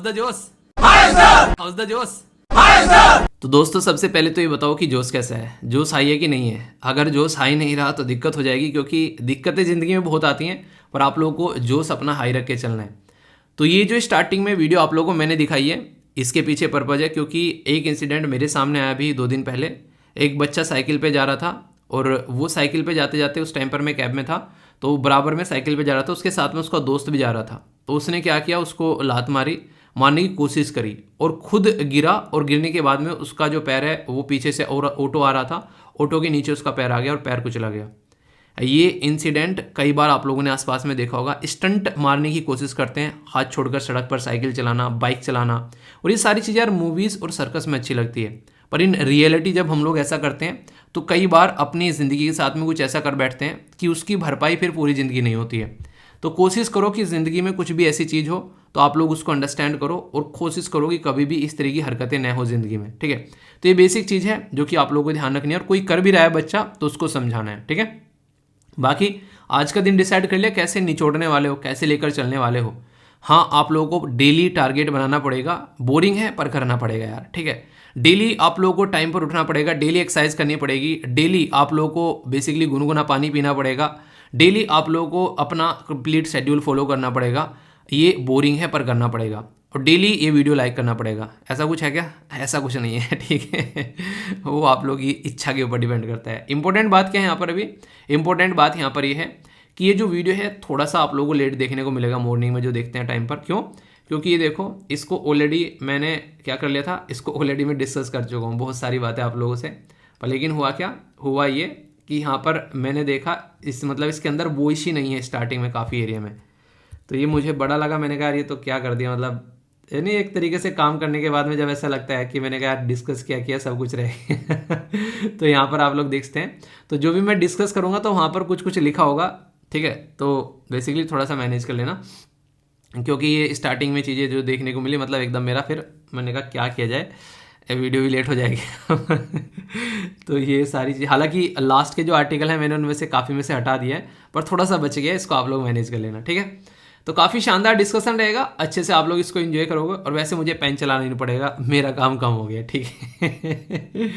House the जोश, house the जोश। तो दोस्तों सबसे पहले तो ये बताओ कि जोश कैसा है, जोश हाई है कि नहीं है। अगर जोश हाई नहीं रहा तो दिक्कत हो जाएगी, क्योंकि दिक्कतें ज़िंदगी में बहुत आती हैं, पर आप लोगों को जोश अपना हाई रख के चलना है। तो ये जो स्टार्टिंग में वीडियो आप लोगों को मैंने दिखाई है, इसके पीछे पर्पज़ है क्योंकि एक इंसिडेंट मेरे सामने आया भी 2 दिन पहले। एक बच्चा साइकिल पे जा रहा था और वो साइकिल पे जाते जाते, उस टाइम पर मैं कैब में था, तो बराबर में साइकिल पे जा रहा था, उसके साथ में उसका दोस्त भी जा रहा था। तो उसने क्या किया, उसको लात मारने की कोशिश करी और खुद गिरा, और गिरने के बाद में उसका जो पैर है वो पीछे से और ऑटो आ रहा था, ऑटो के नीचे उसका पैर आ गया और पैर कुचला गया। ये इंसिडेंट कई बार आप लोगों ने आसपास में देखा होगा। स्टंट मारने की कोशिश करते हैं, हाथ छोड़कर सड़क पर साइकिल चलाना, बाइक चलाना, और ये सारी चीज़ें यार मूवीज़ और सर्कस में अच्छी लगती है, पर इन रियलिटी जब हम लोग ऐसा करते हैं तो कई बार अपनी ज़िंदगी के साथ में कुछ ऐसा कर बैठते हैं कि उसकी भरपाई फिर पूरी ज़िंदगी नहीं होती है। तो कोशिश करो कि ज़िंदगी में कुछ भी ऐसी चीज़ हो तो आप लोग उसको अंडरस्टैंड करो और कोशिश करो कि कभी भी इस तरह की हरकतें न हो ज़िंदगी में, ठीक है। तो ये बेसिक चीज़ है जो कि आप लोगों को ध्यान रखनी है, और कोई कर भी रहा है बच्चा तो उसको समझाना है, ठीक है। बाकी आज का दिन डिसाइड कर लिया कैसे निचोड़ने वाले हो, कैसे लेकर चलने वाले हो। हाँ, आप लोगों को डेली टारगेट बनाना पड़ेगा, बोरिंग है पर करना पड़ेगा यार, ठीक है। डेली आप लोगों को टाइम पर उठना पड़ेगा, डेली एक्सरसाइज करनी पड़ेगी, डेली आप लोगों को बेसिकली गुनगुना पानी पीना पड़ेगा, डेली आप लोगों को अपना कंप्लीट शेड्यूल फॉलो करना पड़ेगा। ये बोरिंग है पर करना पड़ेगा, और डेली ये वीडियो लाइक करना पड़ेगा। ऐसा कुछ है क्या? ऐसा कुछ नहीं है, ठीक है। वो आप लोग की इच्छा के ऊपर डिपेंड करता है। इंपॉर्टेंट बात क्या है यहाँ पर, अभी इंपॉर्टेंट बात यहाँ पर ये है कि ये जो वीडियो है थोड़ा सा आप लोगों को लेट देखने को मिलेगा, मॉर्निंग में जो देखते हैं टाइम पर। क्यों? क्योंकि ये देखो, इसको ऑलरेडी मैंने क्या कर लिया था, इसको ऑलरेडी मैं डिस्कस कर चुका हूँ बहुत सारी बातें आप लोगों से। पर लेकिन हुआ क्या, हुआ ये कि यहाँ पर मैंने देखा इसके अंदर वॉइस ही नहीं है स्टार्टिंग में काफ़ी एरिया में। तो ये मुझे बड़ा लगा, मैंने कहा यार ये तो क्या कर दिया, मतलब यानी एक तरीके से काम करने के बाद में जब ऐसा लगता है कि मैंने कहा यार डिस्कस क्या किया, सब कुछ रहे। तो यहाँ पर आप लोग देखते हैं, तो जो भी मैं डिस्कस करूँगा तो वहाँ पर कुछ कुछ लिखा होगा, ठीक है। तो बेसिकली थोड़ा सा मैनेज कर लेना, क्योंकि ये स्टार्टिंग में चीज़ें जो देखने को मिली, मतलब एकदम मेरा, फिर मैंने कहा क्या किया जाए, वीडियो भी लेट हो जाएगी। तो ये सारी चीज़, हालांकि लास्ट के जो आर्टिकल हैं मैंने उनमें से काफ़ी में से हटा दिया है, पर थोड़ा सा बच गया, इसको आप लोग मैनेज कर लेना, ठीक है। तो काफ़ी शानदार डिस्कशन रहेगा, अच्छे से आप लोग इसको एंजॉय करोगे, और वैसे मुझे पेन चलाना नहीं पड़ेगा, मेरा काम कम हो गया, ठीक है।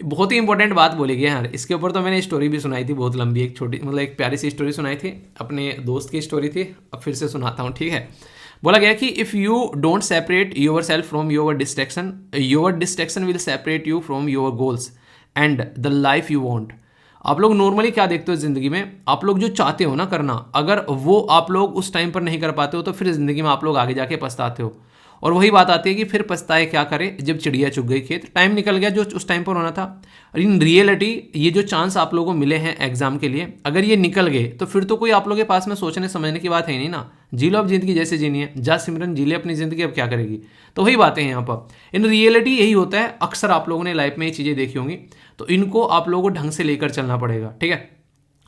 बहुत ही इंपॉर्टेंट बात बोली गई यार, इसके ऊपर तो मैंने स्टोरी भी सुनाई थी, बहुत लंबी, एक छोटी मतलब एक प्यारी सी स्टोरी सुनाई थी, अपने दोस्त की स्टोरी थी, अब फिर से सुनाता हूँ, ठीक है। बोला गया कि if you don't separate your self from your distraction will separate you from your goals and the life you want. आप लोग नॉर्मली क्या देखते हो ज़िंदगी में, आप लोग जो चाहते हो ना करना, अगर वो आप लोग उस टाइम पर नहीं कर पाते हो तो फिर ज़िंदगी में आप लोग आगे जाके पछताते हो। और वही बात आती है कि फिर पछताए क्या करें जब चिड़िया चुग गई खेत, टाइम निकल गया जो उस टाइम पर होना था। और इन रियलिटी ये जो चांस आप लोगों को मिले हैं एग्जाम के लिए, अगर ये निकल गए तो फिर तो कोई आप लोगों के पास में सोचने समझने की बात है नहीं ना। जी लो अब ज़िंदगी जैसे जीनी है, जा सिमरन जी ले अपनी ज़िंदगी, अब क्या करेगी। तो वही बातें हैं यहाँ पर। इन रियलिटी यही होता है, अक्सर आप लोगों ने लाइफ में ये चीज़ें देखी होंगी, तो इनको आप लोगों को ढंग से लेकर चलना पड़ेगा, ठीक है।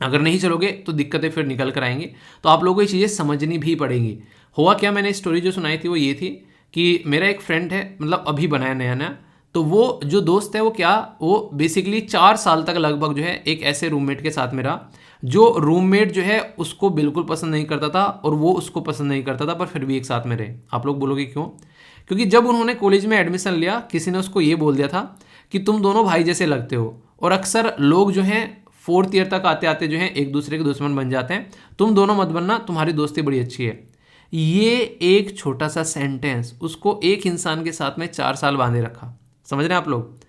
अगर नहीं चलोगे तो दिक्कतें फिर निकल कर आएंगी, तो आप लोगों को ये चीज़ें समझनी भी पड़ेंगी। हुआ क्या, मैंने स्टोरी जो सुनाई थी वो ये थी कि मेरा एक फ्रेंड है, मतलब अभी बनाया नया नया, तो वो जो दोस्त है वो बेसिकली 4 साल तक लगभग जो है एक ऐसे रूममेट के साथ में रहा, जो रूममेट जो है उसको बिल्कुल पसंद नहीं करता था और वो उसको पसंद नहीं करता था, पर फिर भी एक साथ में रहे। आप लोग बोलोगे क्यों? क्योंकि जब उन्होंने कॉलेज में एडमिशन लिया, किसी ने उसको ये बोल दिया था कि तुम दोनों भाई जैसे लगते हो, और अक्सर लोग जो हैं 4th ईयर तक आते आते जो है एक दूसरे के दुश्मन बन जाते हैं, तुम दोनों मत बनना, तुम्हारी दोस्ती बड़ी अच्छी है। ये एक छोटा सा सेंटेंस उसको एक इंसान के साथ में 4 साल बांधे रखा। समझ रहे हैं आप लोग?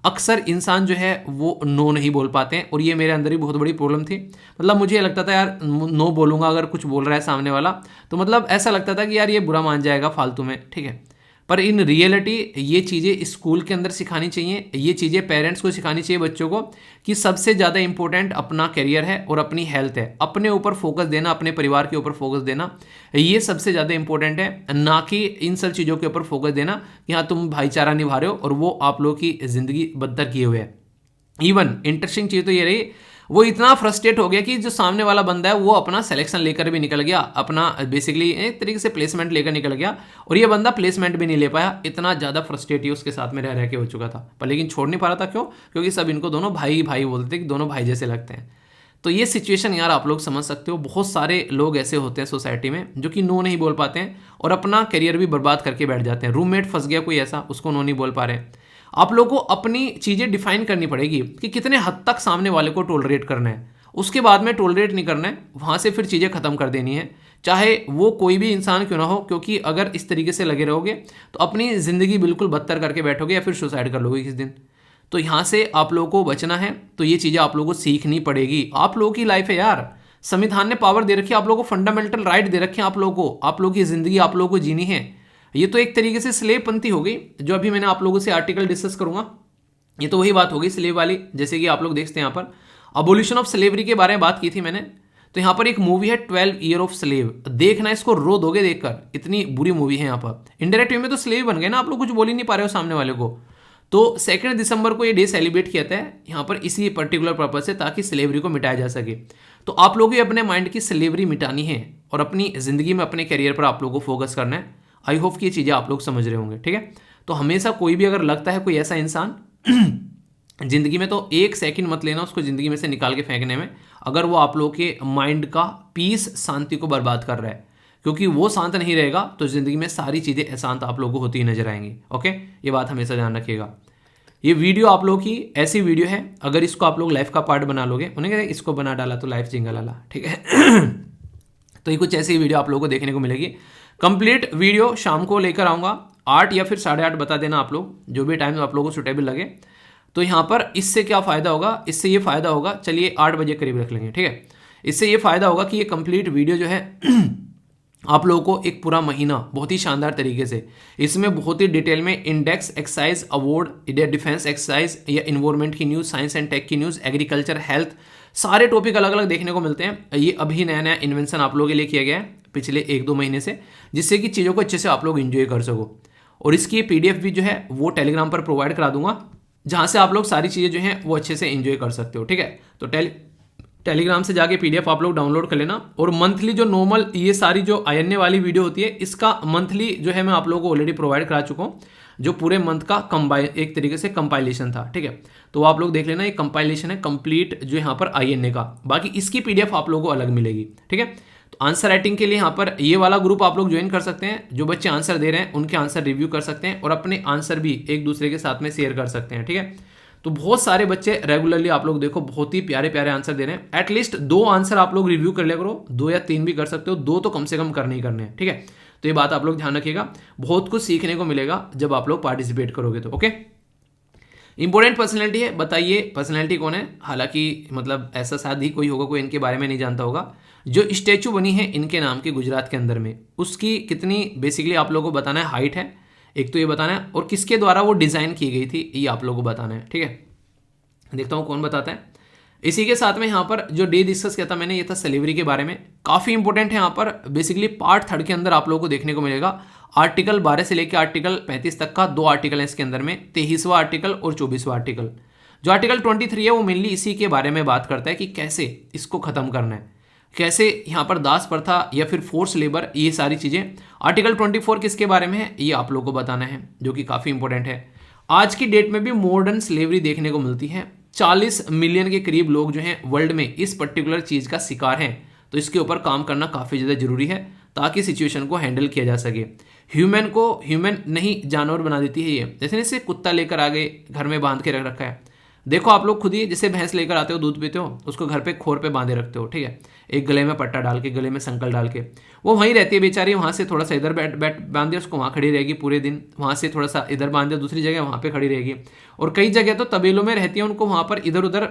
अक्सर इंसान जो है वो नो नहीं बोल पाते हैं, और ये मेरे अंदर ही बहुत बड़ी प्रॉब्लम थी। मतलब मुझे लगता था यार नो बोलूँगा, अगर कुछ बोल रहा है सामने वाला तो मतलब ऐसा लगता था कि यार ये बुरा मान जाएगा फालतू में, ठीक है। पर इन रियलिटी ये चीज़ें स्कूल के अंदर सिखानी चाहिए, ये चीज़ें पेरेंट्स को सिखानी चाहिए बच्चों को, कि सबसे ज़्यादा इंपॉर्टेंट अपना करियर है और अपनी हेल्थ है। अपने ऊपर फोकस देना, अपने परिवार के ऊपर फोकस देना, ये सबसे ज़्यादा इंपॉर्टेंट है, ना कि इन सब चीज़ों के ऊपर फोकस देना कि हाँ तुम भाईचारा निभा रहे हो और वो आप लोगों की ज़िंदगी बदतर किए हुए है। इवन इंटरेस्टिंग चीज़ तो ये रही, वो इतना फ्रस्ट्रेट हो गया कि जो सामने वाला बंदा है वो अपना सिलेक्शन लेकर भी निकल गया, अपना बेसिकली एक तरीके से प्लेसमेंट लेकर निकल गया, और ये बंदा प्लेसमेंट भी नहीं ले पाया। इतना ज़्यादा फ्रस्ट्रेट ही उसके साथ में रह के हो चुका था, पर लेकिन छोड़ नहीं पा रहा था। क्यों? क्योंकि सब इनको दोनों भाई भाई बोलते थे कि दोनों भाई जैसे लगते हैं। तो ये सिचुएशन यार आप लोग समझ सकते हो, बहुत सारे लोग ऐसे होते हैं सोसाइटी में जो कि नो नहीं बोल पाते हैं और अपना करियर भी बर्बाद करके बैठ जाते हैं। रूममेट फंस गया कोई ऐसा, उसको नो नहीं बोल पा रहे। आप लोगों को अपनी चीज़ें डिफाइन करनी पड़ेगी कि कितने हद तक सामने वाले को टोलरेट करना है, उसके बाद में टोलरेट नहीं करना है, वहाँ से फिर चीज़ें खत्म कर देनी है, चाहे वो कोई भी इंसान क्यों ना हो। क्योंकि अगर इस तरीके से लगे रहोगे तो अपनी ज़िंदगी बिल्कुल बदतर करके बैठोगे या फिर सुसाइड कर लोगे किस दिन। तो यहाँ से आप लोगों को बचना है, तो ये चीज़ें आप लोगों को सीखनी पड़ेगी। आप लोगों की लाइफ है यार, संविधान ने पावर दे रखी है, आप लोगों को फंडामेंटल राइट दे रखे हैं, आप लोगों को, आप लोगों की ज़िंदगी आप लोगों को जीनी है। ये तो एक तरीके से स्लेवपंथी हो गई, जो अभी मैंने आप लोगों से आर्टिकल डिस्कस करूँगा, ये तो वही बात होगी स्लेव वाली। जैसे कि आप लोग देखते हैं यहाँ पर अबोलिशन ऑफ स्लेवरी के बारे में बात की थी मैंने, तो यहाँ पर एक मूवी है 12 ईयर ऑफ स्लेव, देखना, इसको रो दोगे देखकर, इतनी बुरी मूवी है। यहाँ पर इनडायरेक्ट वे में तो स्लेव बन गए ना, आप लोग कुछ बोल ही नहीं पा रहे हो सामने वाले को। तो 2 दिसंबर को ये डे सेलिब्रेट किया था यहाँ पर इसी पर्टिकुलर पर्पज से, ताकि स्लेवरी को मिटाया जा सके। तो आप लोग भी अपने माइंड की स्लेवरी मिटानी है और अपनी ज़िंदगी में अपने करियर पर आप लोगों को फोकस करना है। आई होप कि ये चीज़ें आप लोग समझ रहे होंगे, ठीक है। तो हमेशा कोई भी अगर लगता है कोई ऐसा इंसान जिंदगी में, तो 1 सेकंड मत लेना उसको ज़िंदगी में से निकाल के फेंकने में, अगर वो आप लोग के माइंड का पीस, शांति को बर्बाद कर रहा है। क्योंकि वो शांत नहीं रहेगा तो ज़िंदगी में सारी चीज़ें अशांत आप लोगों को होती ही नजर आएंगी। ओके, ये बात हमेशा ध्यान रखिएगा। ये वीडियो आप लोगों की ऐसी वीडियो है, अगर इसको आप लोग लाइफ का पार्ट बना लोगे, उन्हें कहते हैं इसको बना डाला तो लाइफ जिंगा लाला, ठीक है। तो ये कुछ ऐसी वीडियो आप लोगों को देखने को मिलेगी। कंप्लीट वीडियो शाम को लेकर आऊँगा, 8 या फिर 8:30 बता देना आप लोग, जो भी टाइम आप लोगों को सुटेबल लगे। तो यहाँ पर इससे क्या फ़ायदा होगा, इससे ये फ़ायदा होगा, चलिए 8 बजे करीब रख लेंगे, ठीक है। इससे ये फ़ायदा होगा कि ये कंप्लीट वीडियो जो है आप लोगों को एक पूरा महीना बहुत ही शानदार तरीके से, इसमें बहुत ही डिटेल में index exercise, award, defence exercise या इन्वायरमेंट की न्यूज़, साइंस एंड टेक की न्यूज़, एग्रीकल्चर, हेल्थ, सारे टॉपिक अलग अलग देखने को मिलते हैं। ये अभी नया नया इन्वेंशन आप लोगों के लिए किया गया है पिछले 1-2 महीने से, जिससे कि चीज़ों को अच्छे से आप लोग इन्जॉय कर सको। और इसकी PDF भी जो है वो टेलीग्राम पर प्रोवाइड करा दूंगा, जहाँ से आप लोग सारी चीज़ें जो हैं वो अच्छे से एंजॉय कर सकते हो, ठीक है। तो टेलीग्राम से जाके PDF आप लोग डाउनलोड कर लेना। और मंथली जो नॉर्मल ये सारी जो INA वाली वीडियो होती है, इसका मंथली जो है मैं आप लोगों को ऑलरेडी प्रोवाइड करा चुका हूँ, जो पूरे मंथ का एक तरीके से कंपाइलेशन था, ठीक है। तो आप लोग देख लेना, ये कंपाइलेशन है कंप्लीट जो यहाँ पर INA का, बाकी इसकी PDF आप लोगों को अलग मिलेगी, ठीक है। तो आंसर राइटिंग के लिए यहाँ पर ये वाला ग्रुप आप लोग ज्वाइन कर सकते हैं, जो बच्चे आंसर दे रहे हैं उनके आंसर रिव्यू कर सकते हैं और अपने आंसर भी एक दूसरे के साथ में शेयर कर सकते हैं, ठीक है। तो बहुत सारे बच्चे रेगुलरली आप लोग देखो बहुत ही प्यारे प्यारे आंसर दे रहे हैं। एटलीस्ट 2 आंसर आप लोग रिव्यू कर लिया करो, 2 या 3 भी कर सकते हो, 2 तो कम से कम करने ही करने हैं, ठीक है। तो ये बात आप लोग ध्यान रखिएगा, बहुत कुछ सीखने को मिलेगा जब आप लोग पार्टिसिपेट करोगे तो। ओके, इंपॉर्टेंट पर्सनैलिटी है, बताइए पर्सनैलिटी कौन है। हालांकि मतलब ऐसा शायद ही कोई होगा, कोई इनके बारे में नहीं जानता होगा। जो स्टैचू बनी है इनके नाम की गुजरात के अंदर में, उसकी कितनी बेसिकली आप लोगों को बताना है, हाइट है एक तो ये बताना है, और किसके द्वारा वो डिज़ाइन की गई थी ये आप लोगों को बताना है, ठीक है। देखता हूँ कौन बताता है। इसी के साथ में यहाँ पर जो डे डिस्कस किया था मैंने, ये था स्लेवरी के बारे में, काफ़ी इंपॉर्टेंट है। यहाँ पर बेसिकली पार्ट 3 के अंदर आप लोगों को देखने को मिलेगा आर्टिकल 12 से लेकर आर्टिकल 35 तक का 2 आर्टिकल है इसके अंदर में, 23वां आर्टिकल और 24वां आर्टिकल। जो आर्टिकल 23 है वो मेनली इसी के बारे में बात करता है कि कैसे इसको ख़त्म करना है, कैसे यहाँ पर दास प्रथा या फिर फोर्स लेबर, ये सारी चीज़ें। आर्टिकल 24 किसके बारे में है ये आप लोगों को बताना है, जो कि काफ़ी इंपॉर्टेंट है। आज की डेट में भी मॉडर्न स्लेवरी देखने को मिलती है, 40 मिलियन के करीब लोग जो हैं वर्ल्ड में इस पर्टिकुलर चीज़ का शिकार हैं। तो इसके ऊपर काम करना काफ़ी ज़्यादा जरूरी है ताकि सिचुएशन को हैंडल किया जा सके। ह्यूमन को ह्यूमन नहीं जानवर बना देती है ये, जैसे जैसे कुत्ता लेकर आ गए घर में बांध के रख रखा है। देखो आप लोग खुद ही, जैसे भैंस लेकर आते हो दूध पीते हो, उसको घर पे खोर पे बांधे रखते हो, ठीक है, एक गले में पट्टा डाल के, गले में संकल डाल के, वो वहीं रहती है बेचारी। वहाँ से थोड़ा सा इधर बैठ बांध दिया उसको, वहाँ खड़ी रहेगी पूरे दिन, वहाँ से थोड़ा सा इधर बांध दिया दूसरी जगह, वहाँ पे खड़ी रहेगी। और कई जगह तो तबेलों में रहती है, उनको वहाँ पर इधर उधर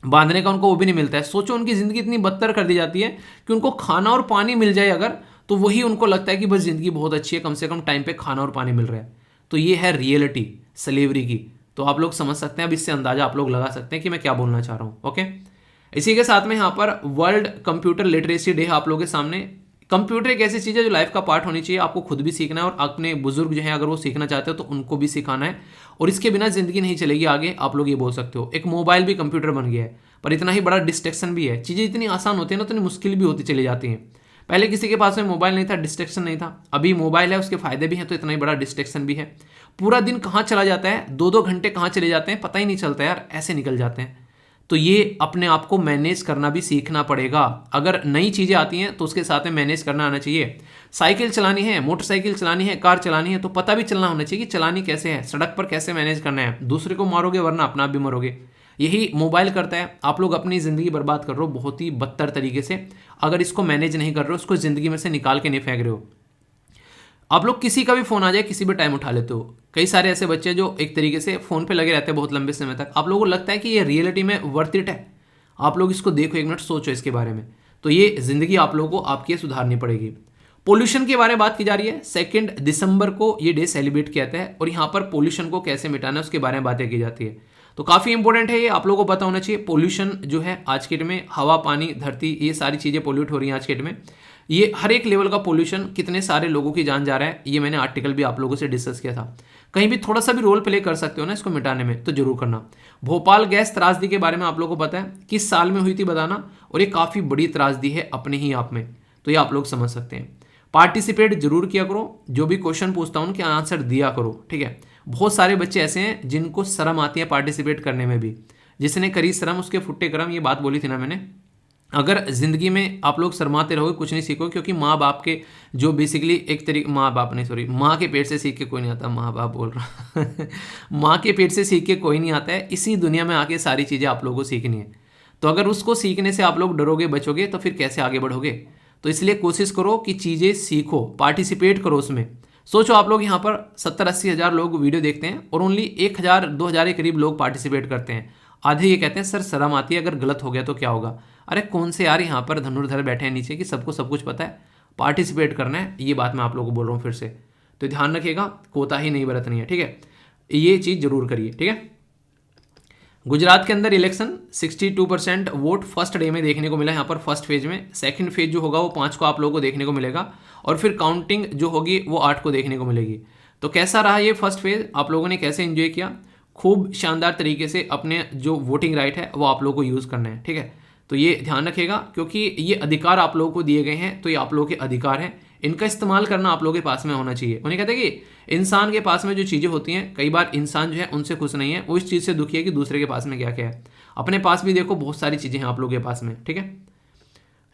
बांधने का उनको वो भी नहीं मिलता है। सोचो उनकी ज़िंदगी इतनी बदतर कर दी जाती है कि उनको खाना और पानी मिल जाए अगर, तो वही उनको लगता है कि बस ज़िंदगी बहुत अच्छी है, कम से कम टाइम पे खाना और पानी मिल रहा है। तो ये है रियलिटी स्लेवरी की। तो आप लोग समझ सकते हैं, अब इससे अंदाजा आप लोग लगा सकते हैं कि मैं क्या बोलना चाह रहा हूँ। ओके, इसी के साथ में यहाँ पर वर्ल्ड कंप्यूटर लिटरेसी डे है आप लोगों के सामने। कंप्यूटर एक ऐसी चीज़ है जो लाइफ का पार्ट होनी चाहिए, आपको खुद भी सीखना है और अपने बुजुर्ग जो हैं अगर वो सीखना चाहते हो तो उनको भी सिखाना है, और इसके बिना ज़िंदगी नहीं चलेगी आगे, आप लोग ये बोल सकते हो। एक मोबाइल भी कंप्यूटर बन गया है, पर इतना ही बड़ा डिस्ट्रैक्शन भी है। चीज़ें इतनी आसान होती है ना, उतनी मुश्किल भी होती चली जाती हैं। पहले किसी के पास में मोबाइल नहीं था, डिस्ट्रैक्शन नहीं था, अभी मोबाइल है, उसके फायदे भी हैं तो इतना ही बड़ा डिस्ट्रैक्शन भी है। पूरा दिन कहाँ चला जाता है, 2-2 घंटे कहाँ चले जाते हैं पता ही नहीं चलता यार, ऐसे निकल जाते हैं। तो ये अपने आप को मैनेज करना भी सीखना पड़ेगा। अगर नई चीज़ें आती हैं तो उसके साथ में मैनेज करना आना चाहिए। साइकिल चलानी है, मोटरसाइकिल चलानी है, कार चलानी है, तो पता भी चलना होना चाहिए कि चलानी कैसे है, सड़क पर कैसे मैनेज करना है। दूसरे को मारोगे वरना अपना आप भी मरोगे। यही मोबाइल करता है। आप लोग अपनी ज़िंदगी बर्बाद कर रहे हो बहुत ही बदतर तरीके से, अगर इसको मैनेज नहीं कर रहे हो, उसको ज़िंदगी में से निकाल के नहीं फेंक रहे हो। आप लोग किसी का भी फ़ोन आ जाए किसी भी टाइम उठा लेते हो। कई सारे ऐसे बच्चे जो एक तरीके से फ़ोन पे लगे रहते हैं बहुत लंबे समय तक। आप लोगों को लगता है कि ये रियलिटी में वर्थ इट है। आप लोग इसको देखो, एक मिनट सोचो इसके बारे में। तो ये ज़िंदगी आप लोगों को आपकी सुधारनी पड़ेगी। पोल्यूशन के बारे में बात की जा रही है। 2 दिसंबर को ये डे सेलिब्रेट किया जाता है और यहाँ पर पोल्यूशन को कैसे मिटाना है उसके बारे में बातें की जाती है। तो काफ़ी इंपॉर्टेंट है ये, आप लोगों को पता होना चाहिए। पोल्यूशन जो है आज के डेट में हवा, पानी, धरती, ये सारी चीज़ें पोल्यूट हो रही हैं आज के डेट में। ये हर एक लेवल का पोल्यूशन कितने सारे लोगों की जान जा रहा है, ये मैंने आर्टिकल भी आप लोगों से डिस्कस किया था। कहीं भी थोड़ा सा भी रोल प्ले कर सकते हो ना इसको मिटाने में, तो जरूर करना। भोपाल गैस त्रासदी के बारे में आप लोगों को पता है किस साल में हुई थी बताना, और ये काफ़ी बड़ी त्रासदी है अपने ही आप में, तो ये आप लोग समझ सकते हैं। पार्टिसिपेट जरूर किया करो, जो भी क्वेश्चन पूछता हूँ उनके आंसर दिया करो, ठीक है। बहुत सारे बच्चे ऐसे हैं जिनको शर्म आती है पार्टिसिपेट करने में भी। जिसने करी शर्म उसके फुट्टे करम, ये बात बोली थी ना मैंने। अगर ज़िंदगी में आप लोग शर्माते रहोगे कुछ नहीं सीखोगे, क्योंकि माँ बाप के जो बेसिकली एक तरीके, माँ के पेट से सीख के कोई नहीं आता, माँ बाप बोल रहा माँ के पेट से सीख के कोई नहीं आता है। इसी दुनिया में आके सारी चीज़ें आप लोगों को सीखनी है। तो अगर उसको सीखने से आप लोग डरोगे, बचोगे, तो फिर कैसे आगे बढ़ोगे। तो इसलिए कोशिश करो कि चीज़ें सीखो, पार्टिसिपेट करो उसमें। सोचो आप लोग यहाँ पर 70-80 हज़ार लोग वीडियो देखते हैं और ओनली 1000-2000 के करीब लोग पार्टिसिपेट करते हैं। आधे ये कहते हैं सर शर्म आती है, अगर गलत हो गया तो क्या होगा। अरे कौन से यार यहाँ पर धनुर्धर बैठे हैं नीचे कि सबको सब कुछ पता है। पार्टिसिपेट करना है, ये बात मैं आप लोगों को बोल रहा हूँ फिर से। तो ध्यान रखिएगा, कोताही नहीं बरतनी है, ठीक है। ये चीज़ जरूर करिए, ठीक है। गुजरात के अंदर इलेक्शन 62% वोट फर्स्ट डे में देखने को मिला यहाँ पर फर्स्ट फेज में। सेकंड फेज जो होगा वो 5 को आप लोगों को देखने को मिलेगा, और फिर काउंटिंग जो होगी वो 8 को देखने को मिलेगी। तो कैसा रहा ये फर्स्ट फेज, आप लोगों ने कैसे एंजॉय किया। खूब शानदार तरीके से अपने जो वोटिंग राइट है वो आप लोगों को यूज़ करना है, ठीक है। तो ये ध्यान रखिएगा, क्योंकि ये अधिकार आप लोगों को दिए गए हैं, तो ये आप लोगों के अधिकार हैं। इनका इस्तेमाल करना आप लोगों के पास में होना चाहिए। उन्हें कहते हैं कि इंसान के पास में जो चीज़ें होती हैं, कई बार इंसान जो है उनसे खुश नहीं है, वो इस चीज़ से दुखी है कि दूसरे के पास में क्या क्या है। अपने पास भी देखो बहुत सारी चीज़ें हैं आप लोगों के पास में, ठीक है।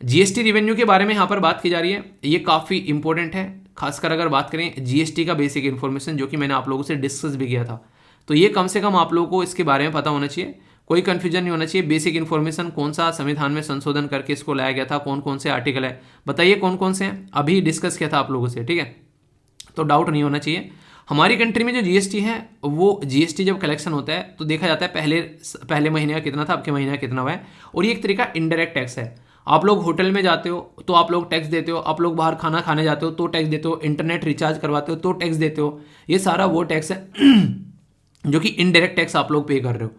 जीएसटी रेवेन्यू के बारे में यहाँ पर बात की जा रही है, ये काफ़ी इंपॉर्टेंट है। खासकर अगर बात करें जीएसटी का बेसिक इन्फॉर्मेशन, जो कि मैंने आप लोगों से डिस्कस भी किया था, तो ये कम से कम आप लोगों को इसके बारे में पता होना चाहिए। कोई कन्फ्यूजन नहीं होना चाहिए। बेसिक इन्फॉर्मेशन, कौन सा संविधान में संशोधन करके इसको लाया गया था, कौन कौन से आर्टिकल है, बताइए कौन कौन से हैं, अभी डिस्कस किया था आप लोगों से, ठीक है। तो डाउट नहीं होना चाहिए। हमारी कंट्री में जो जीएसटी है, वो जीएसटी जब कलेक्शन होता है तो देखा जाता है पहले महीने का कितना था, अब के महीने का कितना हुआ है। और ये एक तरीका इनडायरेक्ट टैक्स है। आप लोग होटल में जाते हो तो आप लोग टैक्स देते हो, आप लोग बाहर खाना खाने जाते हो तो टैक्स देते हो, इंटरनेट रिचार्ज करवाते हो तो टैक्स देते हो। ये सारा वो टैक्स है जो कि इनडायरेक्ट टैक्स आप लोग पे कर रहे हो।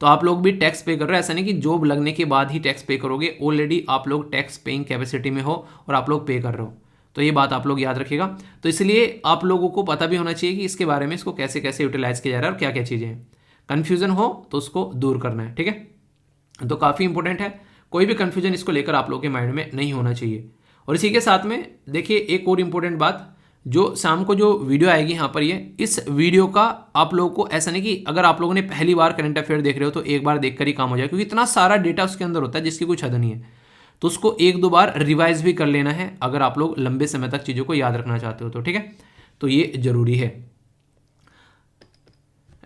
तो आप लोग भी टैक्स पे कर रहे हो, ऐसा नहीं कि जॉब लगने के बाद ही टैक्स पे करोगे। ऑलरेडी आप लोग टैक्स पेइंग कैपेसिटी में हो और आप लोग पे कर रहे हो। तो ये बात आप लोग याद रखिएगा। तो इसलिए आप लोगों को पता भी होना चाहिए कि इसके बारे में, इसको कैसे कैसे यूटिलाइज किया जा रहा है और क्या क्या चीज़ें हैं। कन्फ्यूजन हो तो उसको दूर करना है, ठीक है। तो काफ़ी इंपॉर्टेंट है, कोई भी कन्फ्यूजन इसको लेकर आप लोगों के माइंड में नहीं होना चाहिए। और इसी के साथ में देखिए एक और इम्पोर्टेंट बात, जो शाम को जो वीडियो आएगी यहाँ पर, ये इस वीडियो का आप लोगों को ऐसा नहीं कि अगर आप लोगों ने पहली बार करंट अफेयर देख रहे हो तो एक बार देखकर ही काम हो जाए, क्योंकि इतना सारा डेटा उसके अंदर होता है जिसकी कुछ हद नहीं है। तो उसको 1-2 बार रिवाइज भी कर लेना है अगर आप लोग लंबे समय तक चीज़ों को याद रखना चाहते हो तो, ठीक है। तो ये जरूरी है।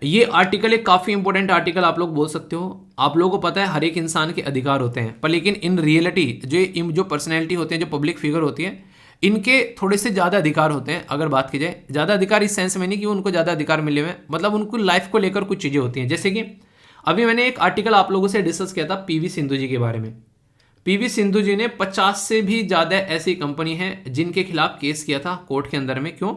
ये आर्टिकल एक काफ़ी इंपॉर्टेंट आर्टिकल आप लोग बोल सकते हो। आप लोगों को पता है हर एक इंसान के अधिकार होते हैं, पर लेकिन इन रियलिटी जो पर्सनैलिटी होते हैं, जो पब्लिक फिगर होती है, इनके थोड़े से ज़्यादा अधिकार होते हैं। अगर बात की जाए ज़्यादा अधिकार इस सेंस में नहीं कि उनको ज़्यादा अधिकार मिले हुए, मतलब उनको लाइफ को लेकर कुछ चीज़ें होती हैं। जैसे कि अभी मैंने एक आर्टिकल आप लोगों से डिस्कस किया था पीवी सिंधु जी के बारे में। पीवी सिंधु जी ने 50 से भी ज़्यादा ऐसी कंपनी हैं जिनके खिलाफ केस किया था कोर्ट के अंदर में। क्यों?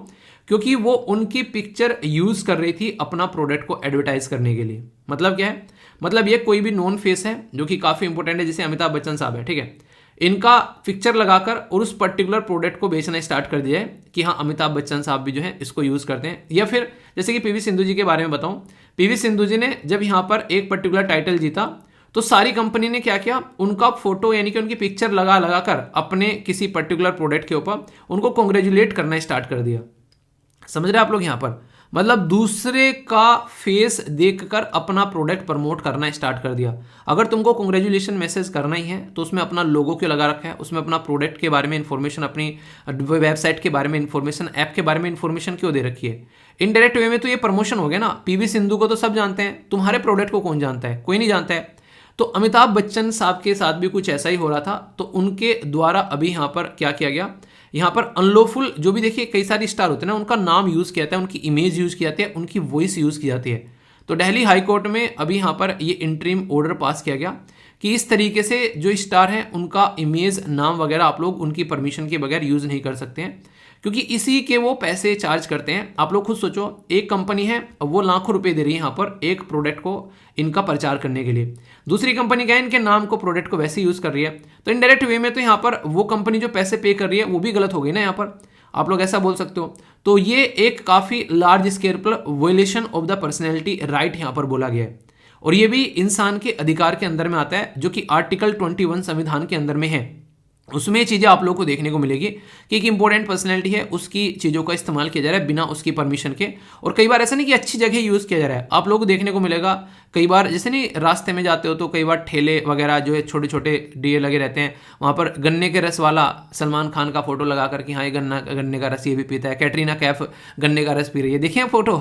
क्योंकि वो उनकी पिक्चर यूज़ कर रही थी अपना प्रोडक्ट को एडवर्टाइज करने के लिए। मतलब क्या है? मतलब ये कोई भी नॉन फेस है जो कि काफ़ी इंपॉर्टेंट है, जैसे अमिताभ बच्चन साहब है, ठीक है। इनका पिक्चर लगाकर और उस पर्टिकुलर प्रोडक्ट को बेचना स्टार्ट कर दिया है कि हाँ अमिताभ बच्चन साहब भी जो है इसको यूज़ करते हैं। या फिर जैसे कि पीवी सिंधु जी के बारे में बताऊं, पीवी सिंधु जी ने जब यहाँ पर एक पर्टिकुलर टाइटल जीता तो सारी कंपनी ने क्या किया, उनका फोटो यानी कि उनकी पिक्चर लगा कर अपने किसी पर्टिकुलर प्रोडक्ट के ऊपर उनको कॉन्ग्रेचुलेट करना स्टार्ट कर दिया। समझ रहे आप लोग यहाँ पर? मतलब दूसरे का फेस देखकर अपना प्रोडक्ट प्रमोट करना स्टार्ट कर दिया। अगर तुमको कंग्रेचुलेशन मैसेज करना ही है तो उसमें अपना लोगो क्यों लगा रखा है, उसमें अपना प्रोडक्ट के बारे में इंफॉर्मेशन, अपनी वेबसाइट के बारे में इंफॉर्मेशन, ऐप के बारे में इंफॉर्मेशन क्यों दे रखी है। इनडायरेक्ट वे में तो ये प्रमोशन हो गया ना। पीवी सिंधु को तो सब जानते हैं, तुम्हारे प्रोडक्ट को कौन जानता है, कोई नहीं जानता है। तो अमिताभ बच्चन साहब के साथ भी कुछ ऐसा ही हो रहा था। तो उनके द्वारा अभी यहाँ पर क्या किया गया, यहाँ पर अनलॉफुल जो भी देखिए कई सारे स्टार होते हैं ना, उनका नाम यूज़ किया जाता है, उनकी इमेज यूज़ की जाती है, उनकी वॉइस यूज़ की जाती है। तो दिल्ली हाई कोर्ट में अभी यहाँ पर ये इंटरिम ऑर्डर पास किया गया कि इस तरीके से जो स्टार हैं उनका इमेज, नाम वगैरह आप लोग उनकी परमिशन के बगैर यूज़ नहीं कर सकते हैं, क्योंकि इसी के वो पैसे चार्ज करते हैं। आप लोग खुद सोचो, एक कंपनी है वो लाखों रुपए दे रही है यहाँ पर एक प्रोडक्ट को इनका प्रचार करने के लिए, दूसरी कंपनी क्या है इनके नाम को, प्रोडक्ट को वैसे यूज़ कर रही है। तो इनडायरेक्ट वे में तो यहाँ पर वो कंपनी जो पैसे पे कर रही है वो भी गलत हो गई ना, यहाँ पर आप लोग ऐसा बोल सकते हो। तो ये एक काफ़ी लार्ज स्केल पर वोलेशन ऑफ द पर्सनैलिटी राइट यहाँ पर बोला गया है, और ये भी इंसान के अधिकार के अंदर में आता है, जो कि आर्टिकल 21 संविधान के अंदर में है। उसमें ये चीज़ें आप लोगों को देखने को मिलेगी कि एक इंपॉर्टेंट पर्सनैलिटी है, उसकी चीज़ों का इस्तेमाल किया जा रहा है बिना उसकी परमिशन के। और कई बार ऐसा नहीं कि अच्छी जगह यूज़ किया जा रहा है, आप लोगों को देखने को मिलेगा कई बार, जैसे नहीं रास्ते में जाते हो तो कई बार ठेले वगैरह जो है छोटे छोटे डीए लगे रहते हैं, वहाँ पर गन्ने के रस वाला सलमान खान का फोटो लगा कर कि हाँ ये गन्ने का रस ये भी पीता है, कैटरीना कैफ गन्ने का रस पी रही है, देखिए फोटो,